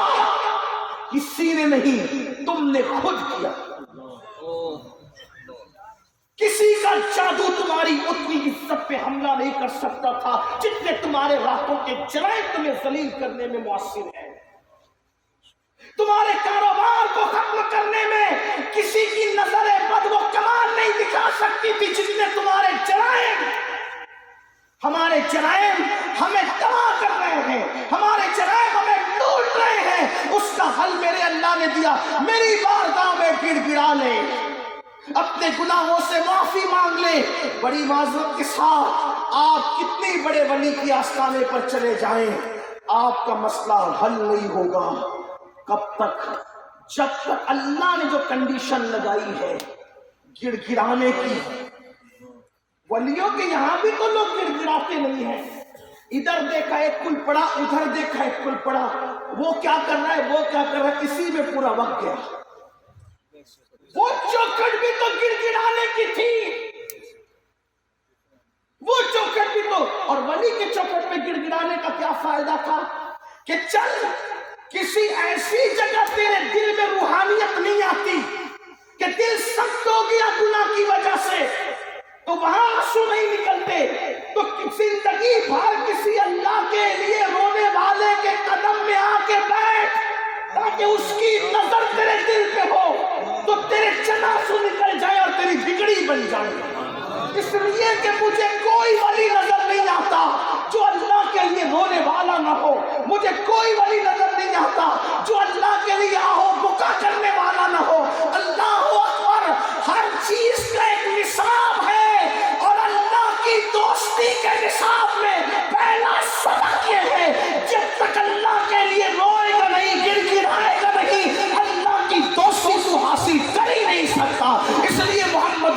کسی نے نہیں تم نے خود کیا۔ کسی کا جادو تمہاری اتنی عزت پہ حملہ نہیں کر سکتا تھا جتنے تمہارے راتوں کے جرائم تمہیں ذلیل کرنے میں مؤثر ہے۔ تمہارے کاروبار کو ختم کرنے میں کسی کی نظر بد و کمال نہیں دکھا سکتی تھی جتنے تمہارے جرائم۔ ہمارے جرائم ہمیں تباہ کر رہے ہیں، ہمارے جرائم ہمیں لوٹ رہے ہیں، اس کا حل میرے اللہ نے دیا۔ میری بارگاہ میں گڑ گڑا لے، اپنے گناہوں سے معافی مانگ لے، بڑی معذرت کے ساتھ آپ کتنی بڑے ولی کی آستانے پر چلے جائیں آپ کا مسئلہ حل نہیں ہوگا۔ کب تک؟ جب تک اللہ نے جو کنڈیشن لگائی ہے گڑ گڑانے کی۔ ولیوں کے یہاں بھی تو لوگ گڑ گڑاتے نہیں ہیں، ادھر دیکھا ایک کل پڑا، ادھر دیکھا ایک کل پڑا، وہ کیا کر رہا ہے، وہ کیا کر رہا ہے، اسی میں پورا وقت گیا۔ وہ چوکھٹ بھی تو گڑ گڑانے کی تھی، وہ چوکھٹ بھی تو، اور ولی کے چوکھٹ پہ گڑ گڑانے کا کیا فائدہ تھا کہ چل کسی ایسی جگہ تیرے دل میں روحانیت نہیں آتی کہ دل سخت ہو گیا گناہ کی وجہ سے تو وہاں آنسو نہیں نکلتے، تو زندگی بھر کسی اللہ کے لیے رونے والے کے قدم میں آ کے بیٹھ تاکہ اس کی نظر تیرے دل پہ ہو تو تیرے چناسو نکل جائے اور تیری بگڑی بن جائے۔ اس لیے کہ مجھے کوئی ولی نظر نہیں آتا جو اللہ کے لیے رونے والا نہ ہو، مجھے کوئی ولی نظر نہیں آتا جو اللہ کے لیے آہو بکا کرنے والا نہ ہو۔ اللہ اکبر، ہر چیز کا ایک نصاب ہے اور اللہ کی دوستی کے نصاب میں پہلا سبق یہ ہے جب تک اللہ کے لیے روئے گا نہیں، گڑ گڑائے گا نہیں، اللہ کی دوستی تو حاصل کر ہی نہیں سکتا۔ اس لیے محمد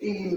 3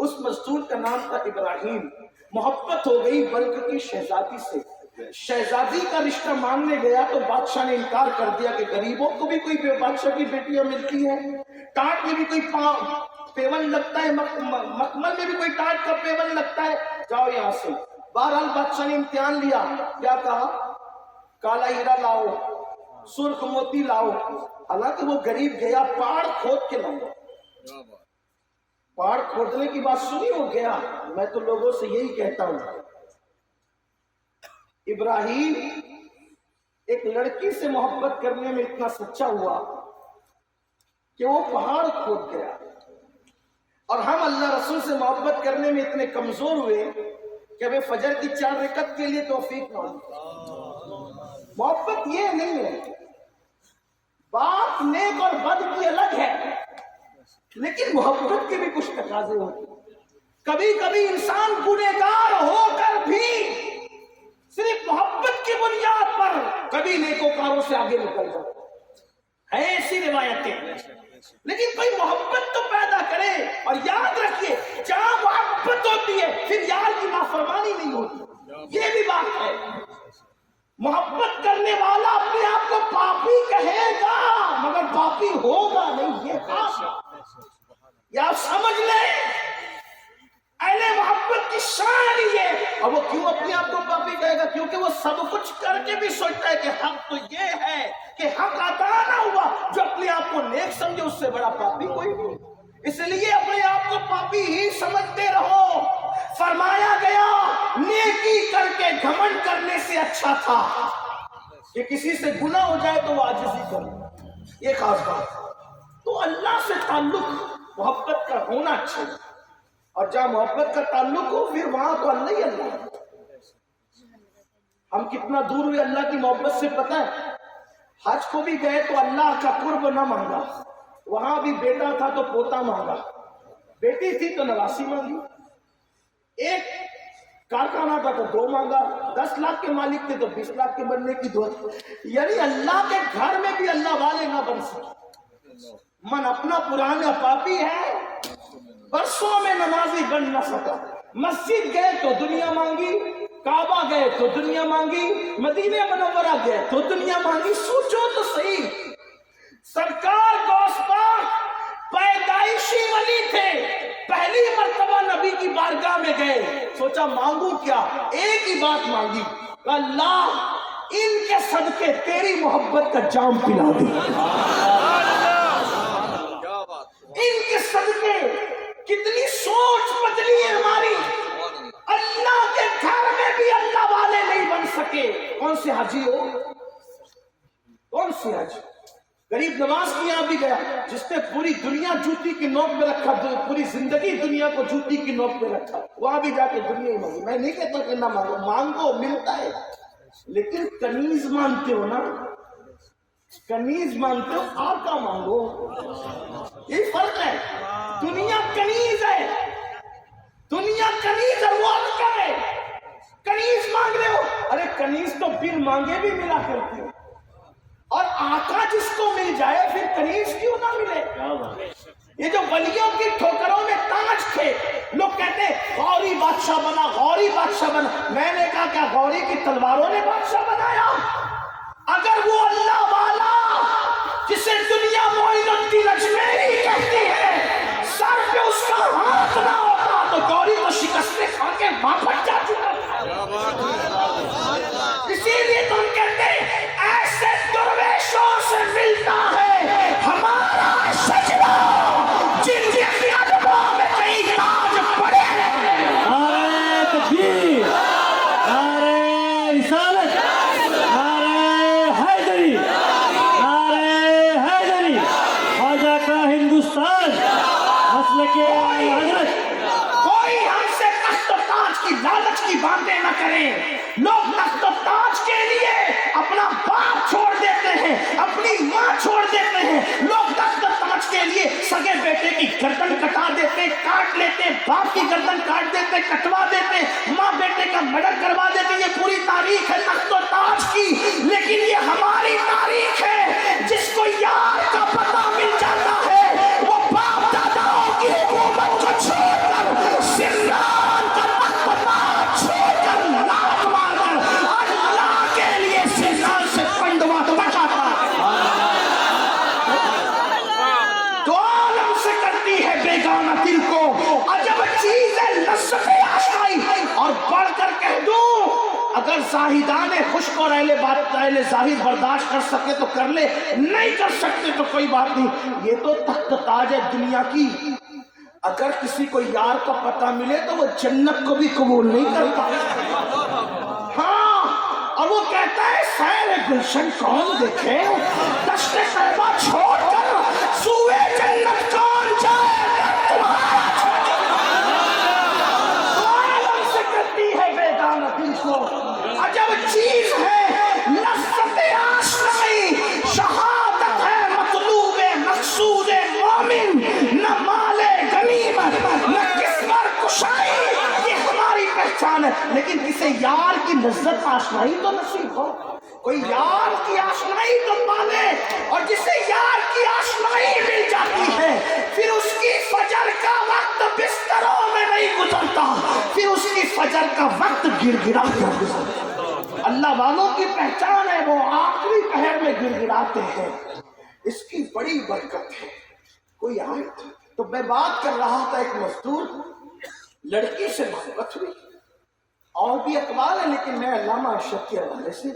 اس مزدور کا نام تھا ابراہیم. محبت ہو گئی بلک کی شہزادی سے. شہزادی کا رشتہ مانگنے گیا تو بادشاہ نے انکار کر دیا کہ غریبوں کو بھی کوئی بادشاہ کی بیٹیاں ملتی ہیں, ٹاٹ میں بھی کوئی پیون لگتا ہے, مکمل میں بھی کوئی ٹاٹ کا پیون لگتا ہے, جاؤ یہاں سے. بہرحال بادشاہ نے امتحان لیا, کیا کہا, کالا ہیرا لاؤ, سرخ موتی لاؤ. حالانکہ وہ غریب گیا پہاڑ کھود کے لاؤ. پہاڑ کھودنے کی بات سنی ہو گیا. میں تو لوگوں سے یہی کہتا ہوں, ابراہیم ایک لڑکی سے محبت کرنے میں اتنا سچا ہوا کہ وہ پہاڑ کھود گیا, اور ہم اللہ رسول سے محبت کرنے میں اتنے کمزور ہوئے کہ ہمیں فجر کی 4 رکعت کے لیے توفیق نہ ہوئی. محبت یہ نہیں ہے, بات نیک اور بد کی الگ ہے, لیکن محبت کے بھی کچھ تقاضے ہوتے ہیں. کبھی کبھی انسان گنہگار ہو کر بھی صرف محبت کی بنیاد پر کبھی نیکوکاروں سے آگے نکل جاتا ہے, ایسی روایتیں. لیکن کوئی محبت تو پیدا کرے, اور یاد رکھیے جہاں محبت ہوتی ہے پھر یار کی نافرمانی نہیں ہوتی. یہ بھی بات ہے. محبت کرنے والا اپنے آپ کو پاپی کہے گا مگر پاپی ہوگا نہیں, یہ خاص ہے. یا آپ سمجھ لیں اہل محبت کی شان یہ. اور وہ کیوں اپنے آپ کو پاپی کہے گا؟ کیونکہ وہ سب کچھ کر کے بھی سوچتا ہے کہ حق تو یہ ہے کہ حق عطا نہ ہوا. جو اپنے آپ کو نیک سمجھے اس سے بڑا پاپی کوئی نہیں. اس لیے اپنے آپ کو پاپی ہی سمجھتے رہو. فرمایا گیا نیکی کر کے گھمنڈ کرنے سے اچھا تھا کہ کسی سے گناہ ہو جائے تو وہ عاجزی کرے. یہ خاص بات. تو اللہ سے تعلق محبت کا ہونا اچھا ہے, اور جہاں محبت کا تعلق ہو پھر وہاں تو اللہ ہی اللہ ہے. ہم کتنا دور ہوئے اللہ کی محبت سے پتہ ہے. حج کو بھی گئے تو اللہ کا قرب نہ مانگا, وہاں بھی بیٹا تھا تو پوتا مانگا, بیٹی تھی تو نواسی مانگی, ایک کارخانہ تھا تو 2 مانگا, 10 لاکھ کے مالک تھے تو 20 لاکھ کے بننے کی دعا. یعنی اللہ کے گھر میں بھی اللہ والے نہ بن سکے. من اپنا پرانا پاپی ہے, برسوں میں نمازی بن نہ سکا. مسجد گئے تو دنیا مانگی, کعبہ گئے تو دنیا مانگی, مدینہ منورہ گئے تو دنیا مانگی. سوچو تو صحیح, سرکار غوث پاک پیدائشی ولی تھے, پہلی مرتبہ نبی کی بارگاہ میں گئے, سوچا مانگو کیا, ایک ہی بات مانگی, اللہ ان کے صدقے تیری محبت کا جام پلا دے. ان کے صدقے کتنی سوچ بدلی ہے ہماری. اللہ کے گھر میں بھی اللہ والے نہیں بن سکے. کون سے حاجی ہو, کون سے حاجی, غریب نواز کے یہاں بھی گیا جس نے پوری دنیا جوتی کی نوک میں رکھا, پوری زندگی دنیا کو جوتی کی نوک میں رکھا, وہاں بھی جا کے دنیا ہی مانگی. میں نہیں کہتا کہ نہ مانگو, مانگو ملتا ہے, لیکن کنیز مانتے ہو نا, کنیز مانتے ہو, آپ کا مانگو. یہ فرق ہے. دنیا کنیز ہے, دنیا کنیز ہے, وہ اٹکا ہے. کنیز مانگ رہے ہو, ارے کنیز تو بن مانگے بھی ملا کرتی ہے, اور آقا جس کو مل جائے پھر کنیز کیوں نہ ملے. یہ جو ولیوں کی ٹھوکروں میں تاج تھے, لوگ کہتے غوری بادشاہ بنا, غوری بادشاہ بنا. میں نے کہا کیا غوری کی تلواروں نے بادشاہ بنایا؟ اگر وہ اللہ والا جسے دنیا معین الدین اجمیری کہتی ہے سر پہ اس کا ہاتھ نہ ہوتا تو غوری کو شکستیں کھا کے واپس جا چکا تھا. اسی لیے تم کہتے ہیں ایسے درویشوں سے ملتا ہے ہمارا سجدہ جن کے ادبوں میں کئی تاج پڑے ہیں. نعرہ تکبیر, نعرہ رسالت, نعرہ حیدری, نعرہ حیدری, خواجہ کا ہندوستان, مسلک حضرت. کوئی ہم سے تخت و تاج کی لالچ کی باتیں نہ کریں. لوگ تخت و تاج کے لیے اپنا باپ چھوڑ دیتے ہیں, اپنی ماں چھوڑ دیتے ہیں. لوگ تخت و تاج کے لیے سگے بیٹے کی گردن کٹا دیتے, کاٹ لیتے, باپ کی گردن کاٹ دیتے, کٹوا دیتے, ماں بیٹے کا مرڈر کروا دیتے. یہ پوری تاریخ ہے تخت و تاج کی, لیکن یہ ہماری تاریخ ہے. جس کو یار کا پتہ مل جاتا ہے وہ باپ داداؤں کی حکومت کو چھوڑ کر اگر زاہدان خشک اور اہل ظاہر برداشت کر سکے تو کر لے، نہیں کر سکتے تو کوئی بات نہیں، یہ تو تخت تاج ہے دنیا کی۔ اگر کسی کو یار کا پتہ ملے تو وہ جنت کو بھی قبول نہیں کرتا۔ ہاں، اور وہ کہتا ہے سیر گلشن کون دیکھے، دشت طیبہ چھوڑ کر سوئے جنت کون جائے، تمہارا عالم سے کرتی ہے بیدان دل کو عجب چیز ہے لذت آشنائی، شہادت ہے مطلوب مقصود مومن، نہ مال غنیمت نہ قسمت کشائی، یہ ہماری پہچان ہے۔ لیکن کسی یار کی لذت آشنائی تو نصیب ہو، کوئی یار کی آشنائی تو پالے، اور جسے یار کی آشنائی مل جاتی ہے پھر اس کی فجر کا وقت بستروں میں نہیں گزرتا، پھر اس کی فجر کا وقت گر گرا کر گزرتا۔ اللہ والوں کی پہچان ہے وہ آخری پہر میں گر گراتے ہیں، اس کی بڑی برکت ہے۔ کوئی آئے تو میں بات کر رہا تھا، ایک مزدور لڑکی سے محبت ہوئی، اور بھی اقوال ہے لیکن میں علامہ ارشد کے حوالے سے،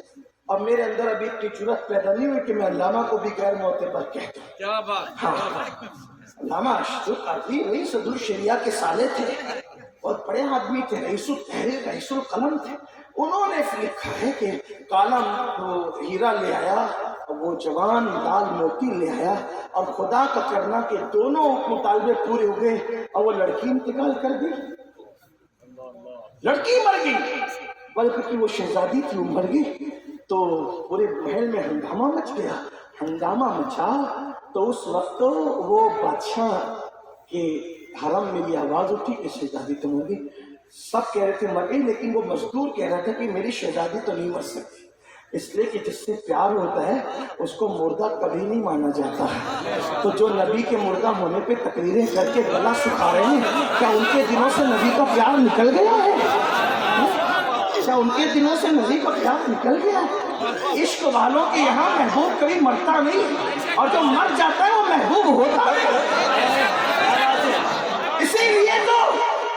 اور میرے اندر ابھی اتنی جرأت پیدا نہیں ہوئی کہ میں علامہ کو بھی غیر معتبر کہتا ہوں۔ کیا بات! ہاں، علامہ ارشد قاضی رئیس الشریعہ کے سالے تھے، بہت بڑے آدمی تھے، رئیس التحریر رئیس القلم تھے۔ انہوں نے لکھا ہے کہ کالم وہ ہیرا لے آیا، وہ جوان لال موتی لے آیا، اور خدا کا کرنا کہ دونوں مطالبے پورے ہو گئے، اور وہ لڑکی انتقال کر دی، لڑکی مر گئی، بلکہ وہ شہزادی تھی وہ مر گئی۔ تو پورے محل میں ہنگامہ مچ گیا، ہنگامہ مچا تو اس وقت وہ بادشاہ کے حرم میں یہ آواز اٹھی کہ شہزادی تو مر گئی۔ سب کہہ رہے تھے مر گئی، لیکن وہ مزدور کہہ رہا تھا کہ میری شہزادی تو نہیں مر سکتی، اس لیے کہ جس سے پیار ہوتا ہے اس کو مردہ کبھی نہیں مانا جاتا۔ تو جو نبی کے مردہ ہونے پہ تقریریں کر کے گلا سکھا رہے ہیں، کیا ان کے دنوں سے نبی کا پیار نکل گیا ہے؟ کیا ان کے دنوں سے نبی کا پیار نکل گیا ہے؟ عشق والوں کے یہاں محبوب کبھی مرتا نہیں، اور جو مر جاتا ہے وہ محبوب ہوتا ہے۔ اسی لیے تو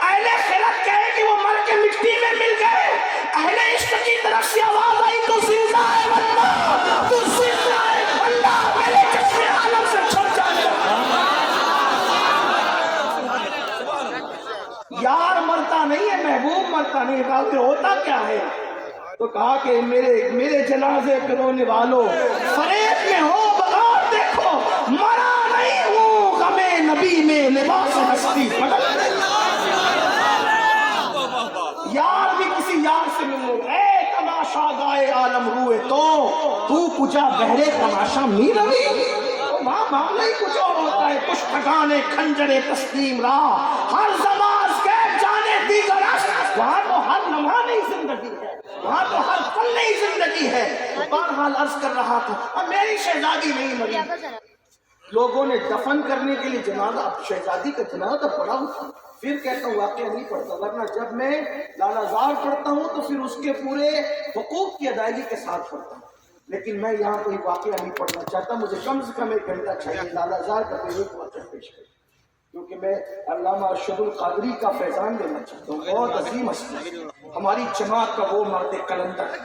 اہل خیرت کہے کہ وہ مر کے مٹی میں مل گئے، اہل عشق کی طرف سے آواز آئی تو زندہ ہے بندہ، تو زندہ ہے بندہ، میرے جسم عالم سے چھٹ جائے۔ یار مرتا نہیں ہے، محبوب مرتا نہیں ہے۔ کہا کہ ہوتا کیا ہے؟ تو کہا کہ میرے جنازے پہ رونے والوں فریب میں ہو بغور دیکھو، مرا نہیں ہوں غم نبی میں لباس ہستی بدل گئی۔ یار بھی کسی یار سے ملو، اے تماشا گائے عالم روئے تو کچا بہرے تماشا می روی، وہاں معاملہ ہی کچھ اور ہوتا ہے۔ کچھ ٹھکانے کھنجرے تسلیم راہ، ہر زمان غیب جانے دیگر عشق، وہاں تو ہر لمحہ نئی زندگی ہے، وہاں تو ہر پل نئی زندگی ہے۔ بہرحال عرض کر رہا تھا، اب میری شہزادی نہیں مری، لوگوں نے دفن کرنے کے لیے جنازہ، اب شہزادی کا جنازہ پڑا ہوں، پھر کہتا ہوں واقعہ نہیں پڑھتا، ورنہ جب میں لالا زار پڑھتا ہوں تو پھر اس کے پورے حقوق کی ادائیگی کے ساتھ پڑھتا ہوں، لیکن میں یہاں کوئی واقعہ نہیں پڑھنا چاہتا، مجھے کم سے کم 1 گھنٹہ چاہیے لالا زار کا کوئی ایک واقعہ پیش کریں، کیونکہ میں علامہ ارشد القادری کا فیضان دینا چاہتا ہوں۔ بہت عظیم ہستی، ہماری جماعت کا وہ مرد قلندر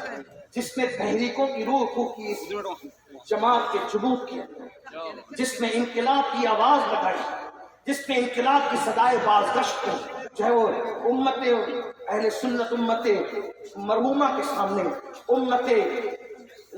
جس نے تحریکوں کی روح کو کی، اس جماعت کے جلوس کے اندر جس نے انقلاب کی آواز لگائی، جس نے انقلاب کی صدائے بازگشت کو، چاہے وہ امت اہل سنت، امت مرحومہ کے سامنے، امت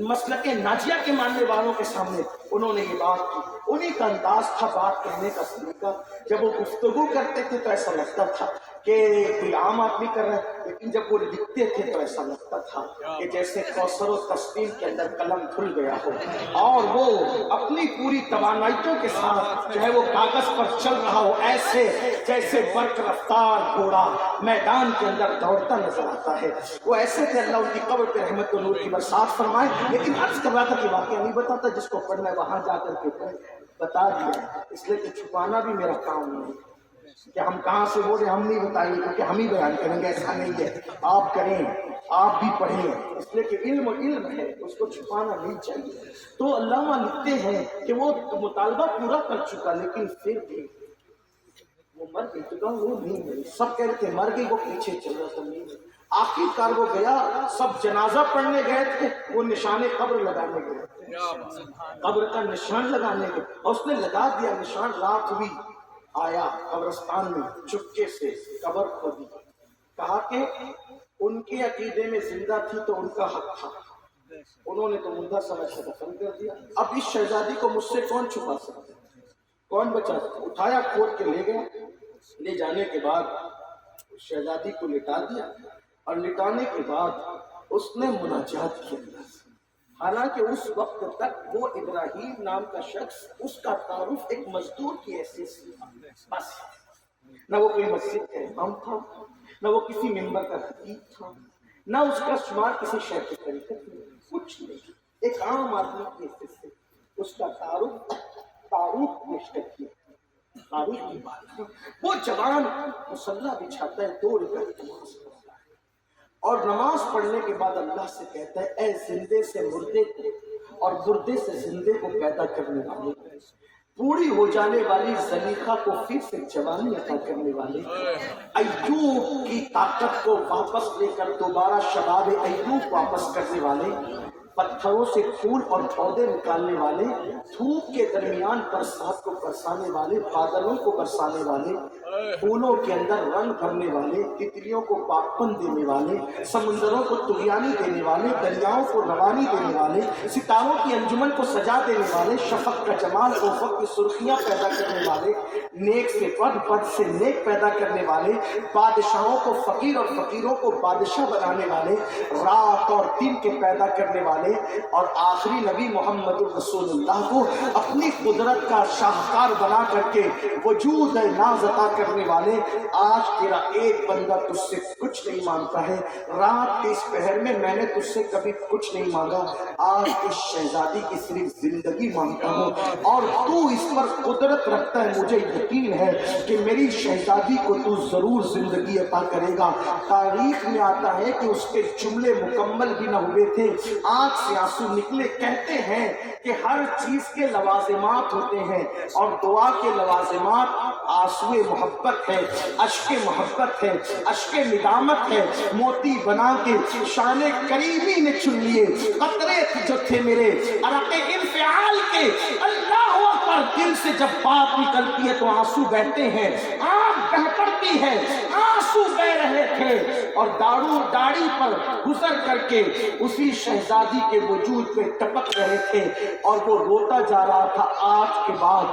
مسلک ناجیہ کے ماننے والوں کے سامنے انہوں نے یہ بات کی۔ انہی کا انداز تھا بات کرنے کا سلیقہ، جب وہ گفتگو کرتے تھے تو ایسا لگتا تھا کہ کوئی عام آدمی کر رہا ہے، لیکن جب وہ لکھتے تھے تو ایسا لگتا تھا کہ جیسے کوثر و تسبیح کے اندر قلم دھل گیا ہو، اور وہ اپنی پوری توانائیوں کے ساتھ چاہے وہ کاغذ پر چل رہا ہو، ایسے جیسے برق رفتار گھوڑا میدان کے اندر دوڑتا نظر آتا ہے۔ وہ ایسے تھے، اللہ ان کی قبر پہ رحمت و نور کی برسات فرمائے۔ لیکن عرض کر رہا تھا کہ واقعہ نہیں بتاتا، جس کو پڑھنا ہے وہاں جا کر کے بتا دیا، اس لیے کہ چھپانا بھی میرا کام نہیں کہ ہم کہاں سے بولے، ہم نہیں بتائیں گے کیونکہ ہم ہی بیان کریں گے، ایسا نہیں ہے، آپ کریں، آپ بھی پڑھیں، اس لیے کہ علم علم ہے، اس کو چھپانا نہیں چاہیے۔ تو علامہ لکھتے ہیں کہ وہ مطالبہ پورا کر چکا، لیکن پھر بھی وہ مر گئی، تو وہ نہیں مری، سب کہہ رہے تھے مر گئی، وہ پیچھے چل رہا تھا، نہیں مری۔ آخر کار وہ گیا، سب جنازہ پڑھنے گئے تھے، وہ نشان قبر لگانے گئے، قبر کا نشان لگانے گئے، اور اس نے لگا دیا نشان۔ رات ہوئی، آیا قبرستان میں چپکے سے قبر کھودی، کہا کہ ان کے عقیدے میں زندہ تھی تو ان کا حق تھا، انہوں نے تو مردہ سمجھ کر دفن کر دیا، اب اس شہزادی کو مجھ سے کون چھپا سکتا ہے، کون بچا سکتا؟ اٹھایا، کھود کے لے گیا، لے جانے کے بعد شہزادی کو لٹا دیا، اور لٹانے کے بعد اس نے مناجات کیا۔ حالانکہ اس وقت تک وہ ابراہیم نام کا شخص، اس کا تعارف ایک مزدور کی حیثیت سے تھا، بس نہ وہ کوئی مسجد کا امام تھا، نہ وہ کسی ممبر کا خطیب تھا، نہ اس کا شمار کسی شیخ کی طریقت میں، کچھ نہیں، ایک عام آدمی کی حیثیت سے اس کا تعارف پیش کیا۔ تاریخ کی بات ہے، وہ جوان مصلی بچھاتا ہے، 2 رکعت نماز پڑھتا ہے، اور نماز پڑھنے کے بعد اللہ سے کہتا ہے اے زندے سے مردے کو اور مردے سے زندے کو پیدا کرنے والے، پوری ہو جانے والی زلیخا کو پھر سے جوانی عطا کرنے والے، ایوب کی طاقت کو واپس لے کر دوبارہ شباب ایوب واپس کرنے والے، پتھروں سے پھول اور پودے نکالنے والے، دھوپ کے درمیان برسات کو برسانے والے، بادلوں کو برسانے والے، پھولوں کے اندر رنگ بھرنے والے، تتلیوں کو پاکپن دینے والے، سمندروں کو طغیانی دینے والے، دریاؤں کو روانی دینے والے، ستاروں کی انجمن کو سجا دینے والے، شفق کا جمال، افق کی سرخیاں پیدا کرنے والے، نیک سے بد سے نیک پیدا کرنے والے، بادشاہوں کو فقیر اور فقیروں کو بادشاہ بنانے والے، رات اور دن کے پیدا کرنے والے، اور آخری نبی محمد رسول اللہ کو اپنی قدرت کا شاہکار بنا کر کے وجود ناز عطا کرنے والے۔ آج تیرا ایک بندہ تجھ سے کچھ نہیں مانگتا ہے، رات کے اس پہر میں میں نے تجھ سے کبھی کچھ نہیں مانگا، آج اس شہزادی کی صرف زندگی مانگتا ہوں، اور تو اس پر قدرت رکھتا ہے، مجھے یقین ہے کہ میری شہزادی کو تو ضرور زندگی عطا کرے گا۔ تاریخ میں آتا ہے کہ اس کے جملے مکمل بھی نہ ہوئے تھے، آنکھ سے آنسو نکلے۔ کہتے ہیں کہ ہر چیز کے لوازمات ہوتے ہیں، اور دعا کے لوازمات آنسوئے محبت ہے، اشک محبت ہے، اشک ندامت ہے۔ موتی بنا کے شان کریمی نے چن لیے، قطرے جو تھے میرے عرق انفعال کے، اللہ اکبر، دل سے جب بات نکلتی ہے تو آنسو بہتے ہیں، آنکھ بہہ پڑتی ہے، آنسو بہ رہے تھے، اور داڑھی پر گزر کر کے اسی شہزادی کے وجود پہ ٹپک رہے تھے، اور وہ روتا جا رہا تھا، آج کے بعد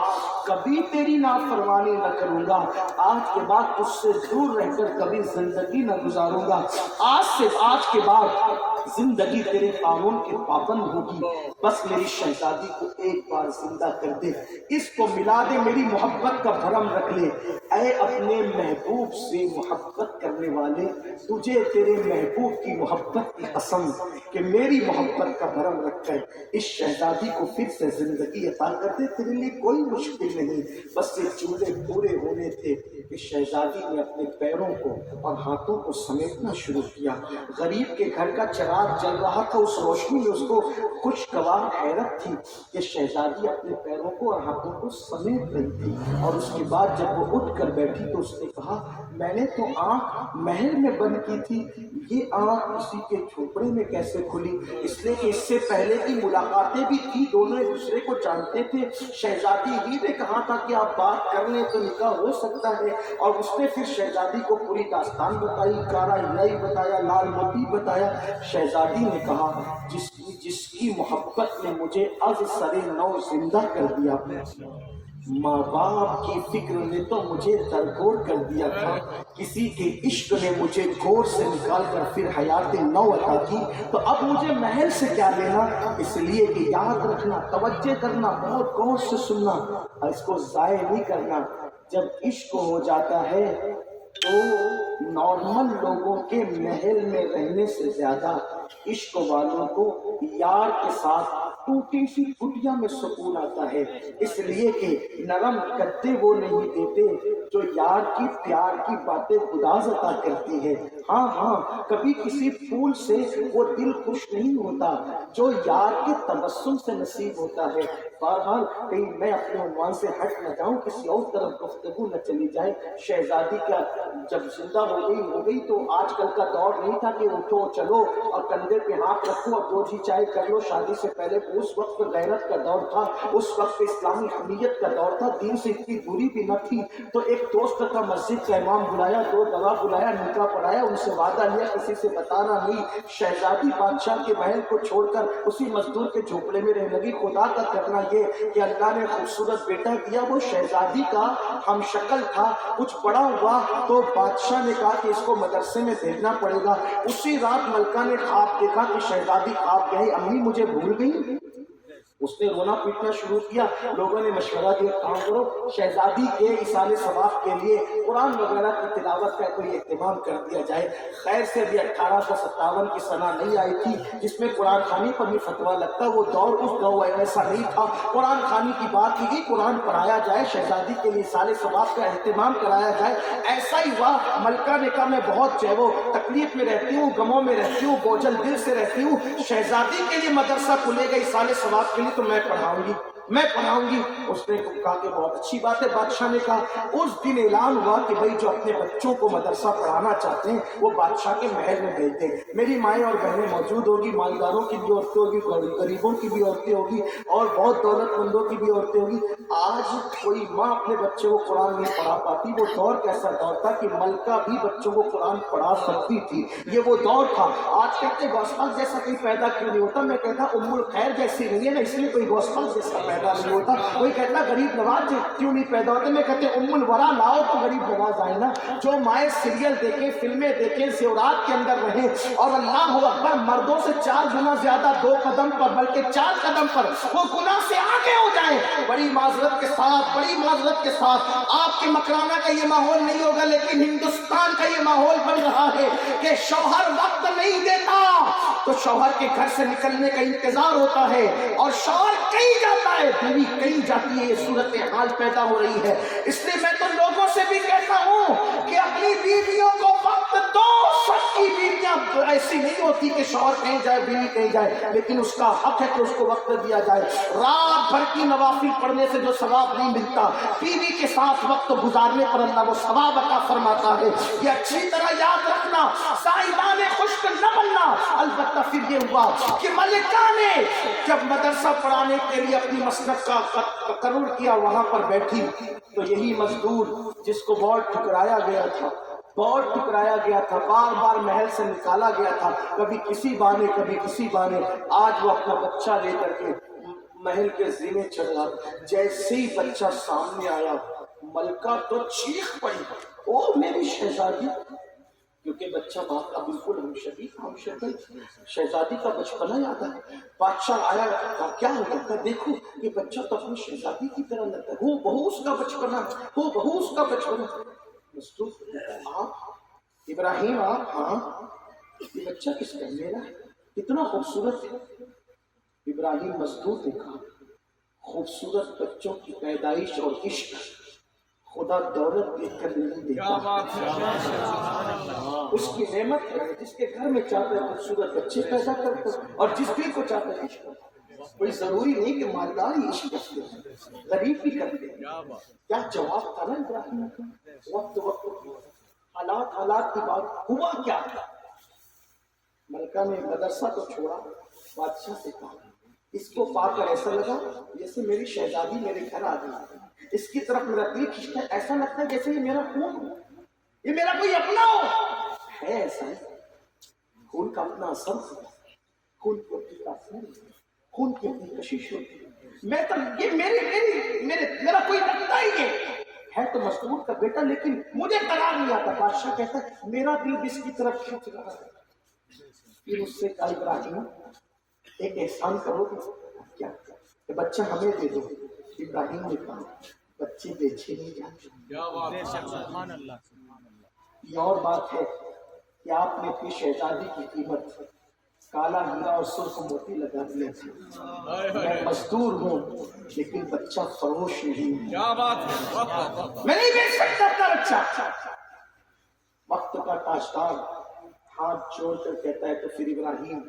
کبھی تیری نافرمانی نہ کروں گا، آج کے بعد تجھ سے دور رہ کر کبھی زندگی نہ گزاروں گا، آج کے بعد زندگی تیرے قانون کے پابند ہوگی، بس میری شہزادی کو ایک بار زندہ کر دے، اس کو ملا دے، میری محبت کا بھرم رکھ لے۔ اے اپنے محبوب سے محبت کرنے والے، تجھے تیرے محبوب کی محبت کی قسم کہ میری محبت کا بھرم رکھ کر اس شہزادی کو پھر سے زندگی عطا کر دے، تیرے لیے کوئی مشکل نہیں، بس یہ جملے پورے ہونے تھے کہ شہزادی نے اپنے پیروں کو اور ہاتھوں کو سمیٹنا شروع کیا۔ غریب کے گھر کا چراغ جل رہا تھا، اس روشنی میں اس کو خوشگوار حیرت تھی کہ شہزادی اپنے پیروں کو اور ہاتھوں کو سمیٹ رہی تھی، اور اس کے بعد جب وہ اٹھ کر بیٹھی تو اس نے کہا میں نے تو آنکھ محل میں بند کی تھی، یہ آنکھ کسی کے جھوپڑے میں کیسے کھلی؟ اس لیے کہ اس سے پہلے کی ملاقاتیں بھی تھی، دونوں ایک دوسرے کو جانتے تھے، شہزادی ہی نے کہا تھا کہ آپ بات کر لیں تو نکاح ہو سکتا ہے، اور اس نے پھر شہزادی کو پوری داستان بتائی، کارا ہلائی بتایا، لال موتی بتایا۔ شہزادی نے کہا جس کی محبت نے مجھے از سر نو زندہ کر دیا، ماں باپ کی فکر نے تو مجھے درگور کر دیا تھا، کسی کے عشق نے مجھے گور سے نکال کر پھر حیات نو عطا کی، تو اب مجھے محل سے کیا لینا؟ اس لیے کہ یاد رکھنا، توجہ کرنا، بہت غور سے سننا، اور اس کو ضائع نہیں کرنا۔ جب عشق ہو جاتا ہے تو نارمل لوگوں کے محل میں رہنے سے زیادہ عشق والوں کو یار کے ساتھ ٹوٹی سی کٹیا میں سکون آتا ہے، اس لیے کہ نرم گدے وہ نہیں دیتے جو یار کی پیار کی باتیں گداز عطا کرتی ہے۔ ہاں کبھی کسی پھول سے وہ دل خوش نہیں ہوتا جو یار کے تبسم سے نصیب ہوتا ہے۔ بہرحال کہیں میں اپنے عنوان سے ہٹ نہ جاؤں، کسی اور طرف گفتگو نہ چلی جائے۔ شہزادی کا جب زندہ ہو گئی تو آج کل کا دور نہیں تھا کہ اٹھو چلو اور کندھے پہ ہاتھ رکھو اور جو جی چاہے کر لو شادی سے پہلے۔ اس وقت غیرت کا دور تھا، اس وقت اسلامی حمیت کا دور تھا، دین سے اتنی دوری بھی نہ تھی۔ تو ایک دوست کا مسجد کا امام بلایا، 2 گواہ بلایا، نکاح پڑھایا، ان سے وعدہ لیا کسی سے بتانا نہیں۔ شہزادی بادشاہ کے محل کو چھوڑ کر اسی مزدور کے جھونپڑے میں رہنے لگی۔ خدا کا کرنا یہ کہ اللہ نے خوبصورت بیٹا دیا، وہ شہزادی کا ہم شکل تھا، کچھ بڑا ہوا تو بادشاہ نے کہا کہ اس کو مدرسے میں بھیجنا پڑے گا۔ اسی رات ملکہ نے خواب دیکھا کہ شہزادی خواب کہے امی مجھے بھول گئی۔ اس نے رونا پیٹنا شروع کیا۔ لوگوں نے مشورہ دیا کام کرو شہزادی کے ایصال ثواب کے لیے قرآن وغیرہ کی تلاوت کا کوئی اہتمام کر دیا جائے۔ خیر سے بھی 1857 کی سنہ نہیں آئی تھی جس میں قرآن خوانی پر بھی فتویٰ لگتا۔ وہ دور اس دور ایسا نہیں تھا، قرآن خوانی کی بات کی گئی، قرآن پڑھایا جائے، شہزادی کے لیے ایصال ثواب کا اہتمام کرایا جائے۔ ایسا ہی ہوا۔ ملکہ نے کہا میں بہت جو ہے وہ تکلیف میں رہتی ہوں، غموں میں رہتی ہوں، بوجھل دل سے رہتی ہوں، شہزادی کے لیے مدرسہ کھلے گا ایصال ثواب کے لیے تو میں پڑھاؤں گی۔ اس نے کہا کہ بہت اچھی بات ہے۔ بادشاہ نے کہا اس دن اعلان ہوا کہ بھائی جو اپنے بچوں کو مدرسہ پڑھانا چاہتے ہیں وہ بادشاہ کے محل میں بھیج دیں۔ میری مائیں اور بہنیں موجود ہوگی، مالداروں کی بھی عورتیں ہوگی، غریبوں کی بھی عورتیں ہوگی اور بہت دولت مندوں کی بھی عورتیں ہوگی۔ آج کوئی ماں اپنے بچے کو قرآن نہیں پڑھا پاتی۔ وہ دور کیسا دور تھا کہ ملکہ بھی بچوں کو قرآن پڑھا سکتی تھی، یہ وہ دور تھا۔ آج کہتے گوسپل جیسا کوئی پیدا کیوں نہیں ہوتا؟ میں کہتا ام الخیر جیسی نہیں ہے نا، اس لیے کوئی گوسپل جیسا پیدا نہیں ہوتا۔ کوئی کہتا غریب نواز کیوں نہیں پیدا ہوتے؟ میں کہتے ام الورا لاؤ تو غریب نواز آئے نا۔ جو مائیں سیریل دیکھیں، فلمیں دیکھیں، زیورات کے اندر رہیں اور اللہ اکبر مردوں سے 4 گنا زیادہ 2 قدم پر بلکہ 4 قدم پر وہ گناہ سے آگے ہو جائیں، بڑی معذرت کے ساتھ آپ کے مکرانہ کا یہ ماحول نہیں ہوگا لیکن ہندوستان کا یہ ماحول بن رہا ہے کہ شوہر وقت نہیں دیتا تو شوہر کے گھر سے نکلنے کا انتظار ہوتا ہے اور شوہر کہیں جاتا ہے، بیوی کہیں جاتی ہے۔ یہ صورتحال پیدا ہو رہی ہے۔ اس لیے میں تو لوگوں سے بھی کہتا ہوں کہ اپنی بیویوں کو وقت دو۔ سب کی بیویاں ایسی نہیں ہوتی کہ شوہر کہیں جائے بیوی کہیں جائے، لیکن اس کا حق ہے کہ اس کو وقت دیا جائے۔ رات بھر کی نوافل پڑھنے سے جو ثواب نہیں ملتا، بیوی کے ساتھ وقت گزارنے پر اللہ وہ ثواب عطا فرماتا ہے۔ یہ اچھی طرح یاد رکھنا، صاحبان خشک نہ بننا۔ البتہ پھر یہ ہوا کہ ملکہ نے جب مدرسہ پڑھانے کے لیے اپنی مسند کا تقرر کیا، وہاں پر بیٹھی تو یہی مزدور جس کو بورڈ ٹھکرایا گیا تھا، بار بار محل سے نکالا گیا تھا، کبھی کسی بانے کبھی کسی بانے، آج وہ اپنا بچہ لے کر کے محل کے زینے چڑھا۔ جیسے ہی بچہ سامنے آیا ملکہ تو چیخ پڑی، او میری شہزادی، کیونکہ بچہ باپ کا بالکل ہم شکل شہزادی کا بچپنا یاد ہے۔ بادشاہ آیا، کہا کیا ہو گیا؟ دیکھو یہ بچہ تو اپنی شہزادی کی طرح لگتا ہے، بہو اس کا بچپنا۔ آپ ابراہیم، آپ؟ ہاں۔ یہ بچہ کس کا؟ میرا ہے، اتنا خوبصورت ہے۔ ابراہیم مزدور دیکھا، خوبصورت بچوں کی پیدائش اور عشق خدا دولت دیکھ کر نہیں دیتا، اس کی نعمت ہے۔ جس کے گھر میں چاہتا ہے خوبصورت بچے پیدا کرتا ہے اور جس دل کو چاہتا ہے عشق کرتا ہے۔ کوئی ضروری نہیں کہ مالدار ہی عشق کرتے ہیں، غریب بھی کرتے ہیں۔ کیا جواب تھا نا ابراہیم کا؟ وقت حالات کی بات ہوا کیا تھا؟ ملکہ نے مدرسہ تو چھوڑا، بادشاہ سے کہا اس کو پا کر ایسا لگا جیسے میری شہزادی میرے گھر آ گئی، اس کی طرف میرا دل کھینچتا ہے، ایسا لگتا ہے جیسے یہ میرا خون ہو، یہ میرا کوئی اپنا ہو۔ ہے ایسا ہے، خون کا اپنا اثر ہوتا ہے، خون کی اپنی تاثیر ہوتی ہے، خون کی اپنی کشش ہوتی ہے۔ میں تو یہ میرا کوئی لگتا ہی ہے تو مزدور کا بیٹا، لیکن مجھے قرار نہیں آتا۔ بادشاہ کہتا ہے میرا دل بھی اس کی طرف کھینچ رہا ہے۔ پھر اس سے کہا ابراہیم ایک احسان کرو گے؟ کیا؟ کہ بچہ ہمیں دے دو۔ ابراہیم نے کہا بچے بیچے نہیں جاتے۔ یہ اور بات ہے کہ آپ نے اپنی شہزادی کی قیمت کالا ہیرا اور سرخ موتی لگا دیا تھا۔ میں مزدور ہوں لیکن بچہ فروش نہیں ہے، میں نہیں بیچ سکتا اپنا بچہ۔ وقت کا تاجدار ہاتھ جوڑ کر کہتا ہے تو پھر ابراہیم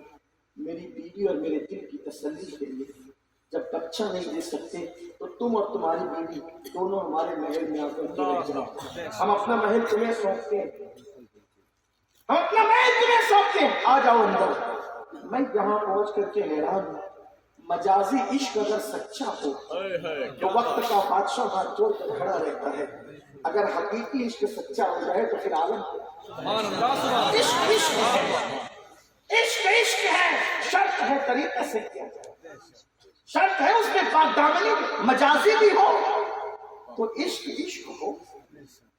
میری بیوی اور میرے دل کی تسلی کے لیے جب بچہ نہیں دے سکتے تو تم اور تمہاری بیوی دونوں ہمارے محل میں آ کر کے رہ جاؤ، ہم اپنا محل تمہیں سونپتے ہیں، ہم اپنا محل تمہیں سونپتے ہیں، آ جاؤ اندر۔ میں یہاں پہنچ کر کے حیران ہوں، مجازی عشق اگر سچا ہو تو وقت کا بادشاہ ہاتھ جوڑ کر کھڑا رہتا ہے، اگر حقیقی عشق سچا ہو جائے تو پھر عالم عشق عشق ہے، عشق عشق ہے، شرط ہے طریقے سے کیا جائے، شرط ہے اس میں پاک دامنی مجازی بھی ہو تو عشق عشق ہو،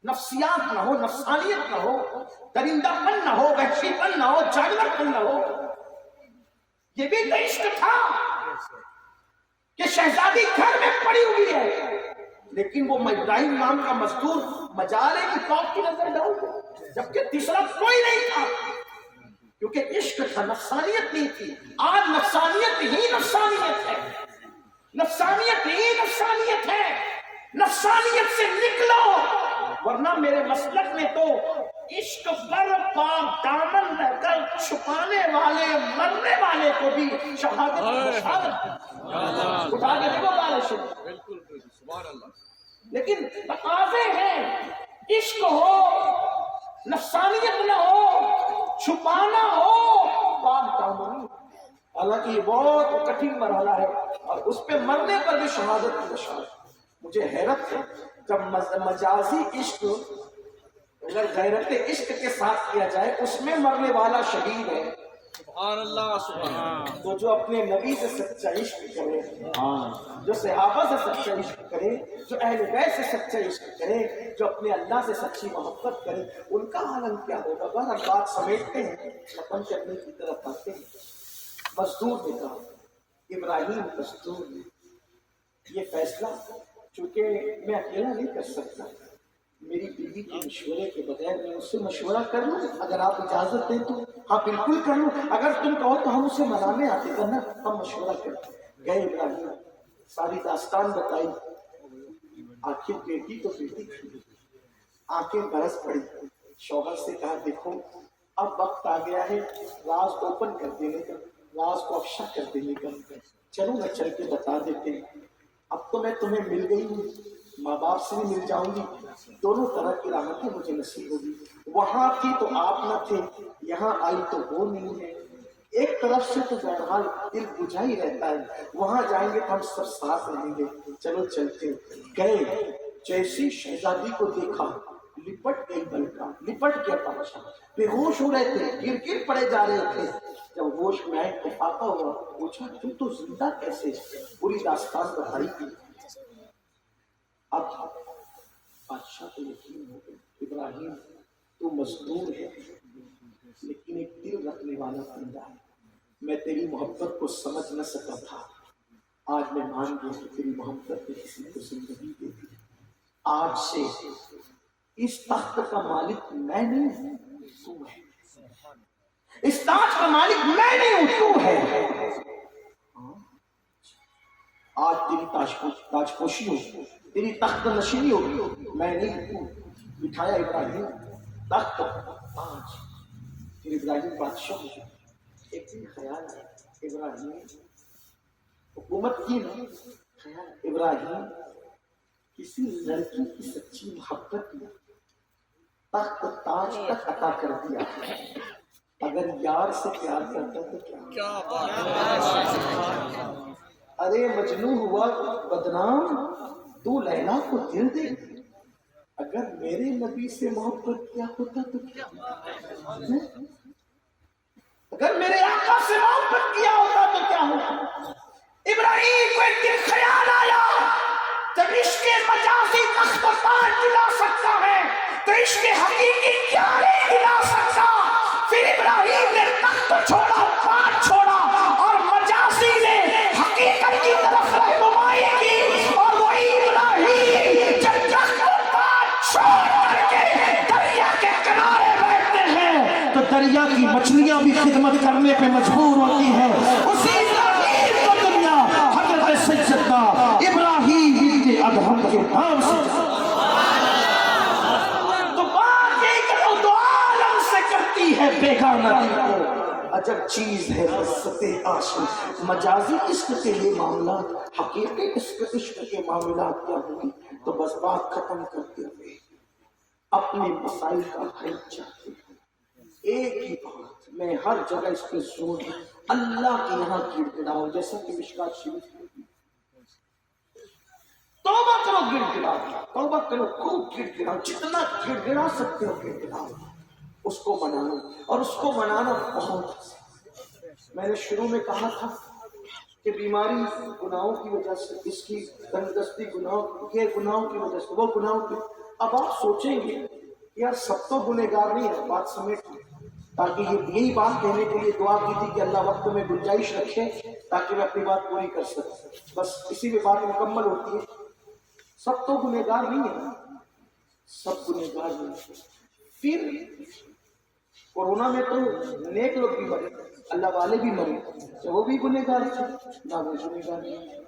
نفسیات نہ ہو، نفسانیت نہ ہو، درندہ پن نہ ہو، وحشی پن نہ ہو، جانور پن نہ ہو۔ یہ بھی تو عشق تھا کہ شہزادی گھر میں پڑی ہوئی ہے لیکن وہ ابراہیم نام کا مزدور مجالے کی پاک کی نظر ڈال گیا، جبکہ تیسرا کوئی نہیں تھا، کیونکہ عشق تھا، نفسانیت نہیں تھی۔ آج نفسانیت ہی نفسانیت ہے، نفسانیت ہی نفسانیت ہے، نفسانیت سے نکلو، ورنہ میرے مسلک میں تو عشق پر پاک دامن رہ کر چھپانے والے مرنے والے کو بھی شہادت اٹھا کے دیکھو بالش، لیکن تقاضے ہیں، عشق ہو، نفسانیت نہ ہو، چھپانا ہو، پاک دامن۔ حالانکہ یہ بہت کٹھن مرحلہ ہے اور اس پہ مرنے پر بھی شہادت کی بشارت۔ مجھے حیرت ہے جب مجازی عشق اگر غیرت عشق کے ساتھ کیا جائے اس میں مرنے والا شہید ہے، سبحان اللہ سبحان، تو جو اپنے نبی سے سچا عشق کرے، جو صحابہ سے سچا عشق کرے، جو اہل بیت سے سچا عشق کرے، جو اپنے اللہ سے سچی محبت کرے، ان کا عالم کیا ہوگا۔ بہر بات سمیٹتے ہیں، ختم کرنے کی طرف آتے ہیں۔ مزدور نے کہا، ابراہیم مزدور نے یہ فیصلہ چونکہ میں اکیلا نہیں کر سکتا، میری بیوی کے مشورے کے بغیر میں اس سے مشورہ کر لوں، اگر آپ اجازت دیں تو ہاں بالکل کر لوں، اگر تم کہو تو ہم اسے منانے آتے ورنہ ہم مشورہ کرتے۔ گئے ابراہیم، ساری داستان بتائی، آخر بیٹی تو بیٹی تھی، آنکھیں برس پڑی، شوہر سے کہا دیکھو اب وقت آ گیا ہے راز اوپن کر دینے کا، راز کو افشا کر دینے کا، چلو میں چل کے بتا دیتے ہیں، اب تو میں تمہیں مل گئی ہوں، ماں باپ سے بھی مل جاؤں گی، دونوں طرح کی رحمتیں مجھے نصیب ہوگی، وہاں تھی تو آپ نہ تھے، یہاں آئی تو وہ نہیں ہے، ایک طرف سے تو بہرحال دل بجھا ہی رہتا ہے، وہاں جائیں گے تو ہم سب ساتھ رہیں گے، چلو چلتے۔ گئے، جیسی شہزادی کو دیکھا لپٹ گئی بلکہ، لپٹ گیا بادشاہ، بے ہوش ہو رہے تھے، گر گر پڑے جا رہے تھے، جب ہوش میں آئے اتفاقہ ہوا، پوچھا تم تو زندہ کیسے؟ پوری داستان بتائی تھی۔ اب بادشاہ کو یقین ہو گیا، ابراہیم تو مزدور ہے لیکن ایک دل رکھنے والا بندہ ہے، میں تیری محبت کو سمجھ نہ سکا تھا، آج میں مان گیا کہ تیری محبت نے کسی کو زندگی دے دی، آج سے اس تخت کا مالک میں نہیں ہوں تو ہے، اس تاج کا مالک میں نہیں ہوں تو ہے، آج تیری تاج پوشی ہوگی، تیری تخت نشینی ہوگی، میں نہیں ہوں۔ بٹھایا ابراہیم تخت تاج، پھر ابراہیم بادشاہ ہو گیا۔ ایک دن خیال ہے ابراہیم حکومت کی نا، خیال ابراہیم کسی لڑکی کی سچی محبت میں تخت تاج تک عطا کر دیا، اگر یار سے پیار کرتا تو کیا ارے مجنوں ہوا بدنام تو لیلا کو دل دے، اگر میرے نبی سے محبت کیا ہوتا تو کیا، اگر میرے آقا سے محبت کیا ہوتا تو کیا ہوتا۔ ابراہیم کو ایک دن خیال آیا جب عشق مجازی تخت و تاج دلا سکتا ہے تو عشق حقیقی کیا نہیں دلا سکتا۔ پھر ابراہیم نے تخت چھوڑا، تاج چھوڑا، اور مجازی نے حقیقت کی طرف رہنمائی کی، اور وہی ابراہیم جب تخت و تاج چھوڑ کر کے دریا کے کنارے بیٹھتے ہیں تو دریا کی مچھلیاں بھی خدمت کرنے پہ مجبور ہوتی ہیں۔ اسی ابراہیم کو دنیا حضرت سیدنا ابراہیم کے ادہم کے نام سے، تو بات یہ کرو، دو عالم سے کرتی ہے بیگانہ دل کو، عجب چیز ہے لذت عاشق، مجازی عشق کے یہ معاملات، حقیقی عشق کے معاملات کیا ہوگی؟ تو بس بات ختم کرتے ہوئے اپنے مسائل کا حل چاہتے ہیں، ایک ہی بات میں ہر جگہ اس پہ زور دوں، اللہ کے یہاں گڑ گڑاؤ، جیسا کہ مشکات شریف میں توبہ کرو، گڑ گڑاؤ، توبہ کرو، خوب گڑ گڑاؤ، جتنا گڑ گڑا سکتے ہو گڑ گڑاؤ، اس کو منانا، اور اس کو منانا بہت، میں نے شروع میں کہا تھا کہ بیماری گناہوں کی وجہ سے، اس کی تندرستی گناہوں کی وجہ سے، وہ گناہوں کی، اب آپ سوچیں گے یار سب تو گنہگار نہیں ہے، بات سمیٹ تاکہ یہی بات کہنے کے لیے دعا کی تھی کہ اللہ وقت میں گنجائش رکھے تاکہ میں اپنی بات پوری کر سکوں، بس اسی میں بات مکمل ہوتی ہے، سب تو گنہگار نہیں ہے، سب گنہگار نہیں ہے، پھر کورونا میں تو نیک لوگ بھی مرے، اللہ والے بھی مرے، وہ بھی گنہگار تھے، نہ وہ گنہگار نہیں،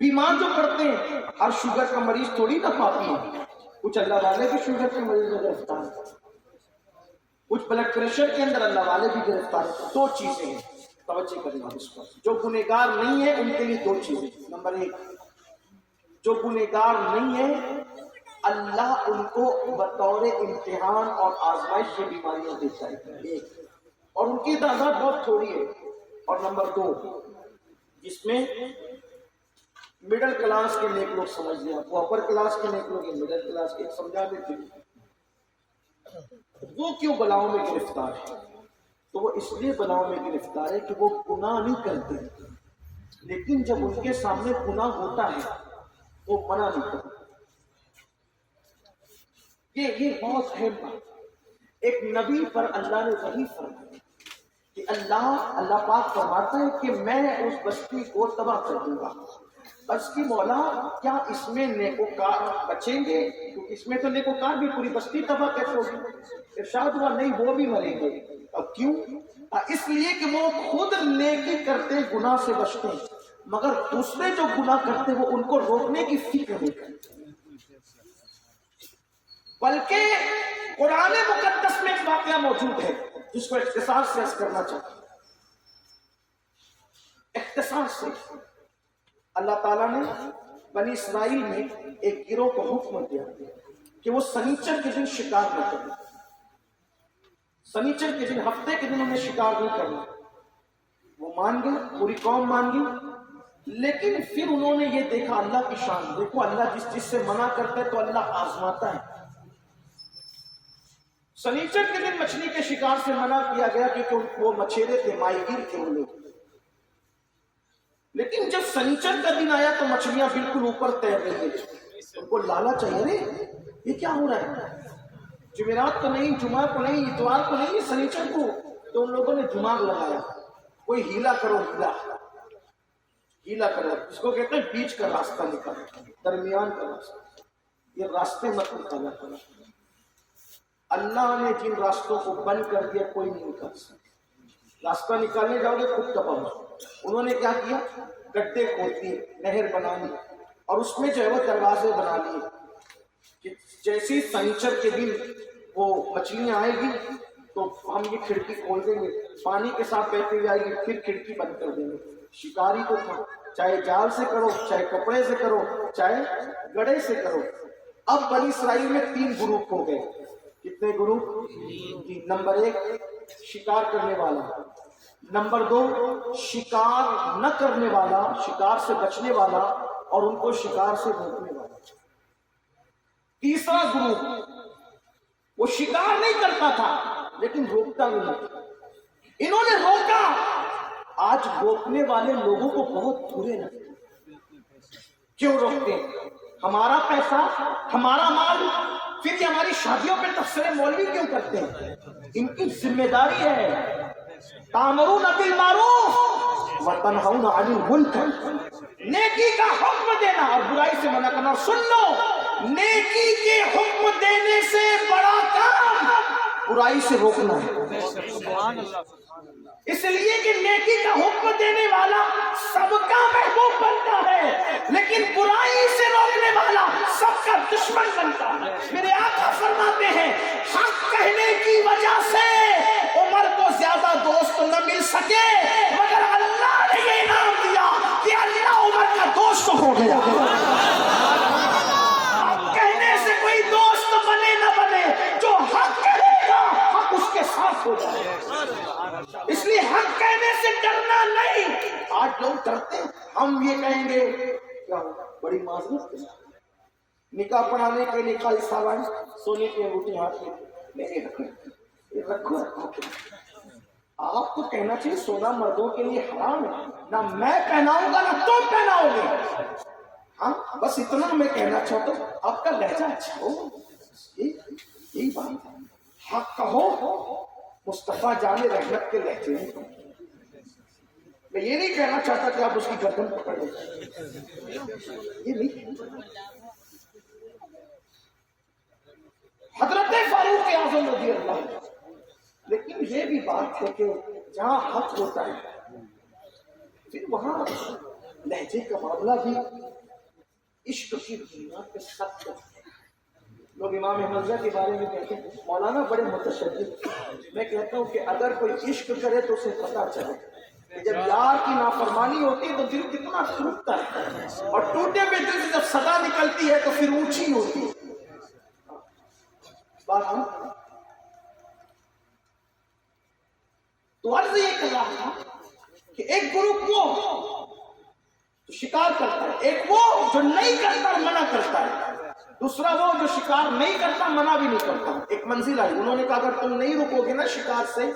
بیمار جو پڑتے ہیں، ہر شوگر کا مریض تھوڑی نہ پاتی ہے، کچھ اللہ والے بھی شوگر کے مریض میں گرفتار ہیں، کچھ بلڈ پریشر کے اندر اللہ والے بھی گرفتار ہیں، دو چیزیں ہیں، توجہ کرنا اس پر، جو گنہگار نہیں ہے ان کے لیے دو چیزیں، نمبر ایک، جو گنہگار نہیں ہے اللہ ان کو بطور امتحان اور آزمائش سے بیماریاں دیتا ہے، ایک، اور ان کی تعداد بہت تھوڑی ہے، اور نمبر دو، جس میں مڈل کلاس کے نیک لوگ سمجھ لیں، وہ اپر کلاس کے نیک لوگ ہیں، مڈل کلاس کے سمجھا دیتے ہیں، وہ کیوں بلاؤں میں گرفتار ہے؟ تو وہ اس لیے بلاؤں میں گرفتار ہے کہ وہ گناہ نہیں کرتے، لیکن جب ان کے سامنے گناہ ہوتا ہے وہ منع نہیں کرتے، یہ بہت اہم بات، ایک نبی پر اللہ نے وحی فرمائی کہ اللہ پاک فرماتا ہے کہ میں اس بستی کو تباہ کر دوں گا، بس کی مولا کیا اس میں نیکوکار بچیں گے؟ کیونکہ اس میں تو نیکوکار بھی، پوری بستی تباہ کیسے ہوگی؟ ارشاد ہوا نہیں، وہ بھی مریں گے، اب کیوں؟ اس لیے کہ وہ خود نیکی کرتے گناہ سے بچتے ہیں، مگر دوسرے جو گناہ کرتے وہ ان کو روکنے کی فکر نہیں کرتے، بلکہ قرآن مقدس میں ایک واقعہ موجود ہے جس کو اختصار سے عرض کرنا چاہتا ہوں، اختصار سے اللہ تعالیٰ نے بنی اسرائیل میں ایک گروہ کو حکم دیا کہ وہ سنیچر کے دن شکار نہ کریں، سنیچر کے دن، ہفتے کے دن انہیں شکار نہیں کرنا، وہ مان گئے، پوری قوم مان گئی، لیکن پھر انہوں نے یہ دیکھا اللہ کی شان، دیکھو اللہ جس چیز سے منع کرتا ہے تو اللہ آزماتا ہے، سنیچر کے دن مچھلی کے شکار سے منع کیا گیا کیونکہ وہ مچھیرے تھے، ماہی گیر تھے وہ لوگ، لیکن جب سنیچر کا دن آیا تو مچھلیاں بالکل اوپر تیر رہی تھیں، ان کو لالا چاہیے، رے یہ کیا ہو رہا ہے، جمعرات کو نہیں، جمعہ کو نہیں، اتوار کو نہیں، سنیچر کو، تو ان لوگوں نے دماغ لگایا، کوئی ہیلا کرو، ہیلا کرو، اس کو کہتے ہیں بیچ کا راستہ نکالو، درمیان کا راستہ، یہ راستے مت نکالا کرو، اللہ نے جن راستوں کو بند کر دیا کوئی نہیں نکال سکتا، راستہ نکالنے جاؤ گے خود تباہ ہو۔ انہوں نے کیا کیا، گڈھے کھود دیے، نہر بنا لی، اور اس میں جو ہے وہ دروازے بنا لیے کہ جیسی سنیچر کے دن وہ مچھلیاں آئے گی تو ہم یہ کھڑکی کھول دیں گے، پانی کے ساتھ بہتے ہوئے آئے گی، پھر کھڑکی بند کر دیں گے۔ شکاری کو تھا، چاہے جال سے کرو، چاہے کپڑے سے کرو، چاہے گڑے سے کرو۔ اب بنی اسرائیل میں 3 گروپ ہو گئے، کتنے گروپ؟ نمبر 1 شکار کرنے والا، نمبر 2 شکار نہ کرنے والا، شکار سے بچنے والا، اور ان کو شکار سے روکنے والا۔ تیسرا گروپ وہ شکار نہیں کرتا تھا لیکن روکتا بھی نہیں، انہوں نے روکا۔ آج روکنے والے لوگوں کو بہت برے لگتے، کیوں روکتے ہیں؟ ہمارا پیسہ، ہمارا مال، پھر یہ ہماری شادیوں پہ تبصرے مولوی کیوں کرتے ہیں؟ ان کی ذمہ داری ہے تامرون بالمعروف وتنہون عن المنکر، نیکی کا حکم دینا اور برائی سے منع کرنا۔ سن لو، نیکی کے حکم دینے سے بڑا کام برائی سے روکنا ہے، اس لیے کہ نیکی کا حکم دینے والا سب کا محبوب بنتا ہے، لیکن برائی سے روکنے والا سب کا دشمن بنتا ہے۔ میرے آقا فرماتے ہیں حق کہنے کی وجہ سے عمر کو زیادہ دوست نہ مل سکے، مگر اللہ نے یہ انعام دیا کہ اللہ عمر کا دوست ہو گیا۔ حق کہنے سے کوئی دوست بنے نہ بنے، جو حق کہے گا حق اس کے ساتھ ہو جائے۔ اس لیے حق کہنے سے ڈرنا نہیں۔ آج لوگ ڈرتے ہیں، ہم یہ کہیں گے کیا ہوگا، بڑی معذرت کے ساتھ نکاح پڑھانے کے لیے خالی سامان سونے کی انگوٹھی ہاتھ میں نہیں رکھو، یہ رکھو۔ آپ کو کہنا چاہیے سونا مردوں کے لیے حرام ہے، نہ میں پہناؤں گا نہ تم پہناؤ گے۔ ہاں بس اتنا میں کہنا چاہتا ہوں، آپ کا لہجہ اچھا ہو، یہی بات ہے۔ حق کہو، مصطفیٰ جان رحمت کے لہجے میں۔ میں یہ نہیں کہنا چاہتا کہ آپ اس کی گردن پکڑ لیں، یہ نہیں۔ حضرت فاروق اعظم رضی اللہ عنہ، لیکن یہ بھی بات ہے کہ جہاں حق ہوتا ہے پھر وہاں لہجے کا معاملہ بھی عشق کی بنیاد پہ سخت ہے۔ لوگ امام حمزہ کے بارے میں کہتے ہیں مولانا بڑے متشدد۔ میں کہتا ہوں کہ اگر کوئی عشق کرے تو اسے پتہ چلے کہ جب یار کی نافرمانی ہوتی ہے تو دل کتنا ٹوٹتا ہے، اور ٹوٹے ہوئے دل سے جب صدا نکلتی ہے تو پھر اونچی ہوتی ہے۔ بات ہوں تو عرض یہ کر رہا تھا کہ ایک گروپ وہ جو شکار کرتا ہے، ایک وہ جو نہیں کرتا اور منع کرتا ہے، دوسرا وہ جو شکار نہیں کرتا منع بھی نہیں کرتا۔ ایک منزل آئی، انہوں نے کہا اگر تم نہیں رکو گے نا شکار سے،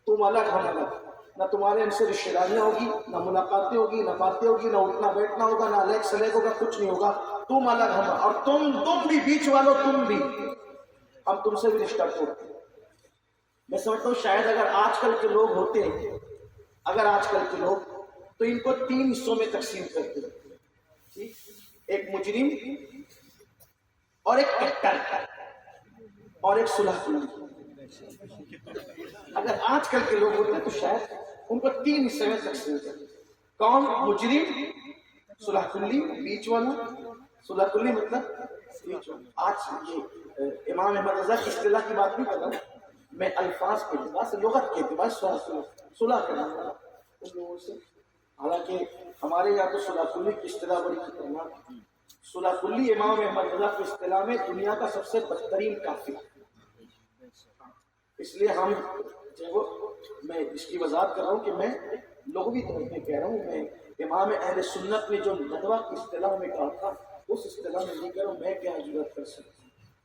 تم الگ ہم الگ، نہ تمہارے ہم سے رشتے داریاں ہوگی، نہ ملاقاتیں ہوگی، نہ باتیں ہوگی، نہ اٹھنا بیٹھنا ہوگا، نہ الیگ سلیگ ہوگا، کچھ نہیں ہوگا، تم الگ ہم، اور تم بھی بیچ والوں، تم بھی، ہم تم سے بھی رشتہ توڑتے ہیں۔ میں سمجھتا ہوں شاید اگر آج کل کے لوگ ہوتے، اگر آج کل کے لوگ تو ان کو 3 حصوں میں تقسیم کرتے ہیں، ایک مجرم اور ایک ایکٹر اور ایک صلح طلب۔ اگر آج کل کے لوگ ہوتے تو شاید ان کو 3 حصے میں تقسیم کرتے۔ کون؟ مجرم، صلح طلب، بیچ والا۔ صلح طلب مطلب بیچ والا۔ آج یہ امام احمد رضا کی اصطلاح کی بات نہیں کر رہا ہوں میں، الفاظ کے اعتبار سے، لغت کے اعتبار سے صلح کرنا ان لوگوں سے۔ حالانکہ ہمارے یہاں تو صلح طلب کی اصطلاح بڑی خطرناک ہے۔ صلح طلب امام احمد رضا کی اصطلاح میں دنیا کا سب سے بدترین کافر، اس لیے ہم میں اس کی وضاحت کر رہا ہوں کہ میں لغوی طور پہ کہہ رہا ہوں، میں امام اہل سنت نے جو ندوہ کی اصطلاح میں کہا تھا اس اصطلاح میں نہیں کہہ رہا ہوں، میں کیا ضرورت کر سکتا ہوں۔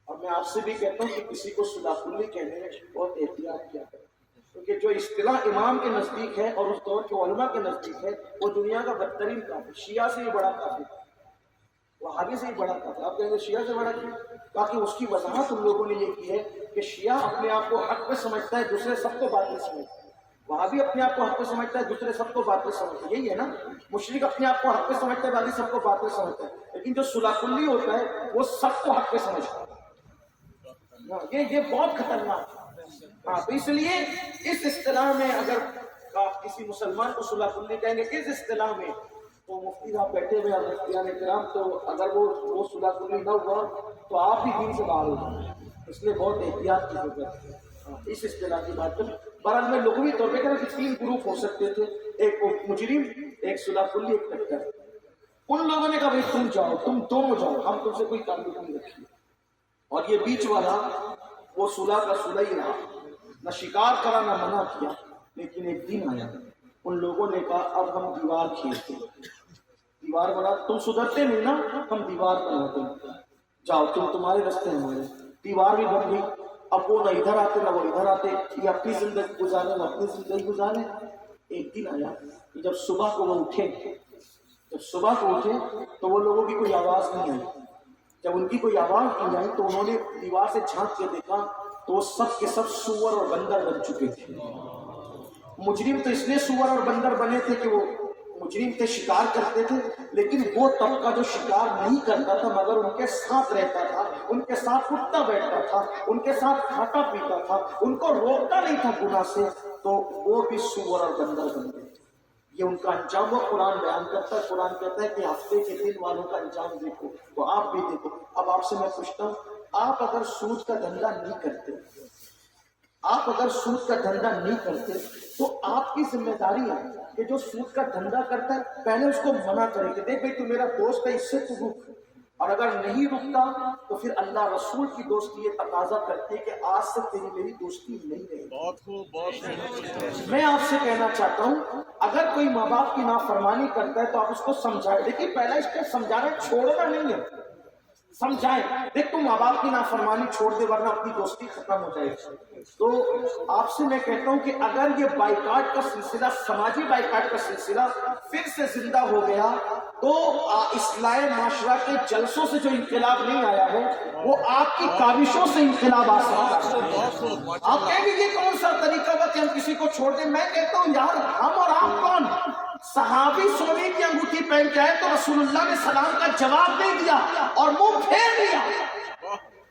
اور میں آپ سے بھی کہتا ہوں کہ کسی کو صلح طلب کہنے میں بہت احتیاط کیا کریں، کیونکہ جو اصطلاح امام کے نزدیک ہے اور اس دور کے علماء کے نزدیک ہے وہ دنیا کا بدترین کافر، شیعہ سے بھی بڑا کافر، وہابی سے بھی بڑا کافر۔ آپ کہیں گے شیعہ سے بڑا کیوں؟ تاکہ اس کی وضاحت ان لوگوں نے یہ کی ہے کہ شیعہ اپنے آپ کو حق پہ سمجھتا ہے، دوسرے سب کو باطل سمجھتا ہے۔ وہابی اپنے آپ کو حق پہ سمجھتا ہے، دوسرے سب کو باطل سمجھتا ہے، یہی ہے نا۔ مشرک اپنے آپ کو حق پہ سمجھتا ہے، باقی سب کو باطل سمجھتا ہے، لیکن جو صلح طلب ہوتا ہے وہ سب کو حق پہ سمجھتا ہے۔ یہ بہت خطرناک ہے۔ ہاں تو اس لیے اس اصطلاح میں اگر آپ کسی مسلمان کو صلح طلب کہیں گے اس اصطلاح میں، تو مفتی صاحب بیٹھے ہوئے اور مفتیان کرام، تو اگر وہ صلح طلب نہ ہوا تو آپ بھی دین سے باہر ہو جائیں، اس لیے بہت احتیاط کی ضرورت ہے اس اصطلاح کی بات کریں۔ بہرحال میں لغوی طور پہ کہہ رہا ہوں کہ 3 گروپ ہو سکتے تھے، ایک مجرم، ایک صلح طلب، ایک ایکٹر۔ ان لوگوں نے کہا بھائی تم جاؤ، تم دونوں جاؤ، ہم تم سے کوئی تعلق نہیں رکھیں۔ اور یہ بیچ والا وہ صلح کا صلح ہی رہا، نہ شکار کرا نہ منع کیا، لیکن ایک دن آیا ان لوگوں نے کہا اب ہم دیوار کھیلتے ہیں، دیوار بنا، تم سدھرتے نہیں نا، ہم دیوار بناتے ہیں، جاؤ تمہارے راستے ہمارے۔ دیوار بھی بن گئی، اب وہ نہ ادھر آتے نہ وہ ادھر آتے، یہ اپنی زندگی گزارے نہ اپنی زندگی گزارے۔ ایک دن آیا کہ جب صبح کو وہ اٹھے تو وہ لوگوں کی کوئی آواز نہیں آئی۔ جب ان کی کوئی آواز نہیں آئی تو انہوں نے دیوار سے جھانک کے دیکھا تو وہ سب کے سب سور اور بندر بن چکے تھے۔ مجرم تو اس لیے سور اور بندر بنے تھے کہ وہ مجرم تھے، شکار کرتے تھے، لیکن وہ طبقہ جو شکار نہیں کرتا تھا مگر ان کے ساتھ رہتا تھا، ان کے ساتھ اٹھتا بیٹھتا تھا، ان کے ساتھ کھاتا پیتا تھا، ان کو روکتا نہیں تھا گناہ سے، تو وہ بھی سور اور بندر بن گئے۔ یہ ان کا انجام وہ قرآن بیان کرتا ہے۔ قرآن کہتا ہے کہ ہفتے کے دن والوں کا انجام دیکھو، تو آپ بھی دیکھو۔ اب آپ سے میں پوچھتا ہوں، آپ اگر سود کا دھندا نہیں کرتے، آپ اگر سود کا دھندا نہیں کرتے تو آپ کی ذمہ داری ہے کہ جو سود کا دھندا کرتا ہے پہلے اس کو منع کرے کہ دیکھ بھائی تو میرا دوست ہے، اس سے تو رک، اور اگر نہیں رکتا تو پھر اللہ رسول کی دوستی یہ تقاضا کرتی ہے کہ آج سے تیری میری دوستی نہیں رہے۔ میں آپ سے کہنا چاہتا ہوں، اگر کوئی ماں باپ کی نافرمانی کرتا ہے تو آپ اس کو سمجھائیں، لیکن پہلا اس کو سمجھانا چھوڑنا نہیں ہے، سمجھائیں، دیکھ تو ماں باپ کی نافرمانی چھوڑ دے ورنہ اپنی دوستی ختم ہو جائے گی۔ تو آپ سے میں کہتا ہوں کہ اگر یہ بائیکاٹ کا سلسلہ، سماجی بائیکاٹ کا سلسلہ پھر سے زندہ ہو گیا تو اصلاح معاشرہ کے جلسوں سے جو انقلاب نہیں آیا ہے وہ آپ کی کاوشوں سے انقلاب آ سکتا ہے۔ آپ کہیں گے یہ کون سا طریقہ ہوا کہ ہم کسی کو چھوڑ دیں؟ میں کہتا ہوں یار ہم اور آپ کون؟ صحابی سونے کی انگوٹھی پہن کے آئے تو رسول اللہ نے سلام کا جواب نہیں دیا اور منہ پھیر لیا،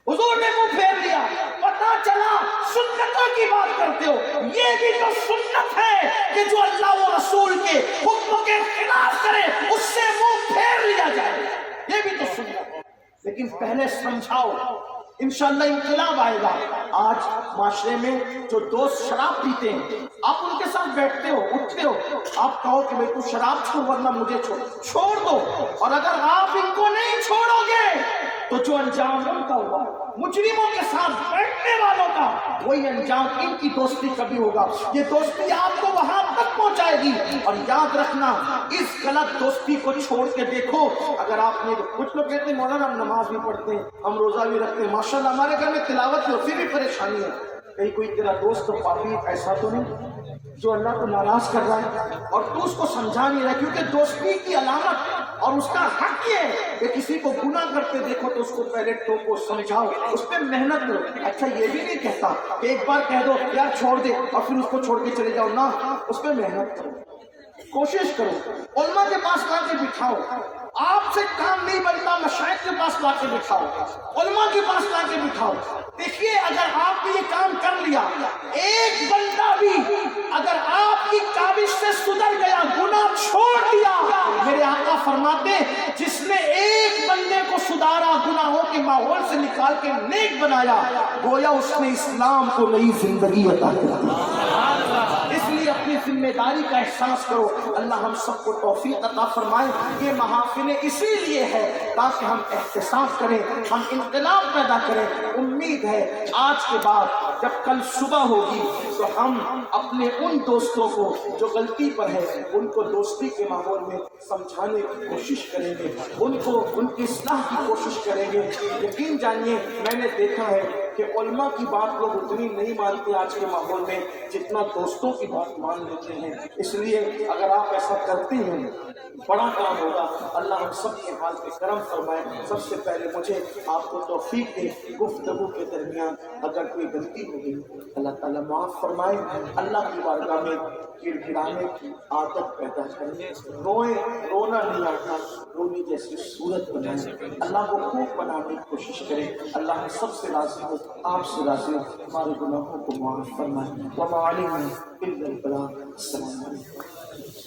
حضور نے منہ پھیر لیا، پتہ چلا سنتوں کی بات کرتے ہو، یہ بھی تو سنت ہے کہ جو اللہ و رسول کے حکم کے خلاف کرے اس سے منہ پھیر لیا جائے، یہ بھی تو سنت ہے۔ لیکن پہلے سمجھاؤ، انشاءاللہ انقلاب آئے گا۔ آج معاشرے میں جو دوست شراب پیتے ہیں، آپ ان کے ساتھ بیٹھتے ہو، اٹھتے ہو، آپ کہو کہ بھائی تو شراب چھوڑ ورنہ مجھے چھوڑ دو، اور اگر آپ ان کو نہیں چھوڑو گے تو جو انجام ان کا ہوا مجرموں کے ساتھ بیٹھنے والوں کا، وہی انجام ان کی دوستی کبھی ہوگا۔ یہ دوستی آپ کو وہاں تک پہنچائے گی، اور یاد رکھنا اس غلط دوستی کو چھوڑ کے دیکھو۔ اگر آپ نے، کچھ لوگ کہتے ہیں مولانا ہم نماز بھی پڑھتے ہیں، ہم روزہ بھی رکھتے ہیں، ماشاءاللہ ہمارے گھر میں تلاوت بھی ہوتی، بھی پریشانی ہے، کہیں کوئی تیرا دوست پاپی ایسا تو نہیں جو اللہ کو ناراض کر رہا ہے اور تو اس کو سمجھا نہیں رہا؟ کیونکہ دوستی کی علامت اور اس کا حق یہ ہے کہ کسی کو گناہ کرتے دیکھو تو اس کو پہلے ٹوکو، سمجھاؤ، اس پہ محنت کرو۔ اچھا یہ بھی نہیں کہتا کہ ایک بار کہہ دو یار چھوڑ دے اور پھر اس کو چھوڑ کے چلے جاؤ، نہ، اس پہ محنت کرو، کوشش کرو، علماء کے پاس لا کے بٹھاؤ، آپ سے کام نہیں بنتا مشائخ کے پاس لا کے بٹھاؤ، علماء کے پاس لا کے بٹھاؤ۔ دیکھیے اگر آپ نے یہ کام کر لیا، ایک بندہ بھی اگر آپ کی کاوش سے سدھر گیا، گناہ چھوڑ دیا، میرے آقا فرماتے ہیں جس نے ایک بندے کو سدھارا، گناہوں کے ماحول سے نکال کے نیک بنایا، گویا اس نے اسلام کو نئی زندگی عطا کر دی۔ اس لیے اپنی ذمہ داری کا احساس کرو۔ اللہ ہم سب کو توفیق عطا فرمائے۔ یہ محافلیں اسی لیے ہے تاکہ ہم احتساب کریں، ہم انقلاب پیدا کریں۔ امید ہے آج کے بعد جب کل صبح ہوگی تو ہم اپنے ان دوستوں کو جو غلطی پر ہے ان کو دوستی کے ماحول میں سمجھانے کی کوشش کریں گے، ان کو ان کی اصلاح کی کوشش کریں گے۔ یقین جانیے میں نے دیکھا ہے کہ علماء کی بات لوگ اتنی نہیں مانتے آج کے ماحول میں جتنا دوستوں کی بات مان لیتے ہیں۔ اس لیے اگر آپ ایسا کرتے ہیں بڑا کام ہوگا۔ اللہ ہم سب کے حال پہ کرم فرمائے۔ سب سے پہلے مجھے آپ کو توفیق دے، گفتگو کے درمیان اگر کوئی غلطی ہوگی اللہ تعالیٰ معاف فرمائے۔ اللہ کی بارگاہ میں گڑ گڑانے کی عادت پیدا کریں، روئیں، رونا نہیں آتا، رونی جیسی صورت بنائیں، اللہ کو خوب بنانے کی کوشش کریں۔ اللہ ہم سب سے راضی ہو، آپ سے راضی ہو، ہمارے گناہوں کو معاف فرمائے۔ وما علینا الا البلاغ۔ السلام علیکم۔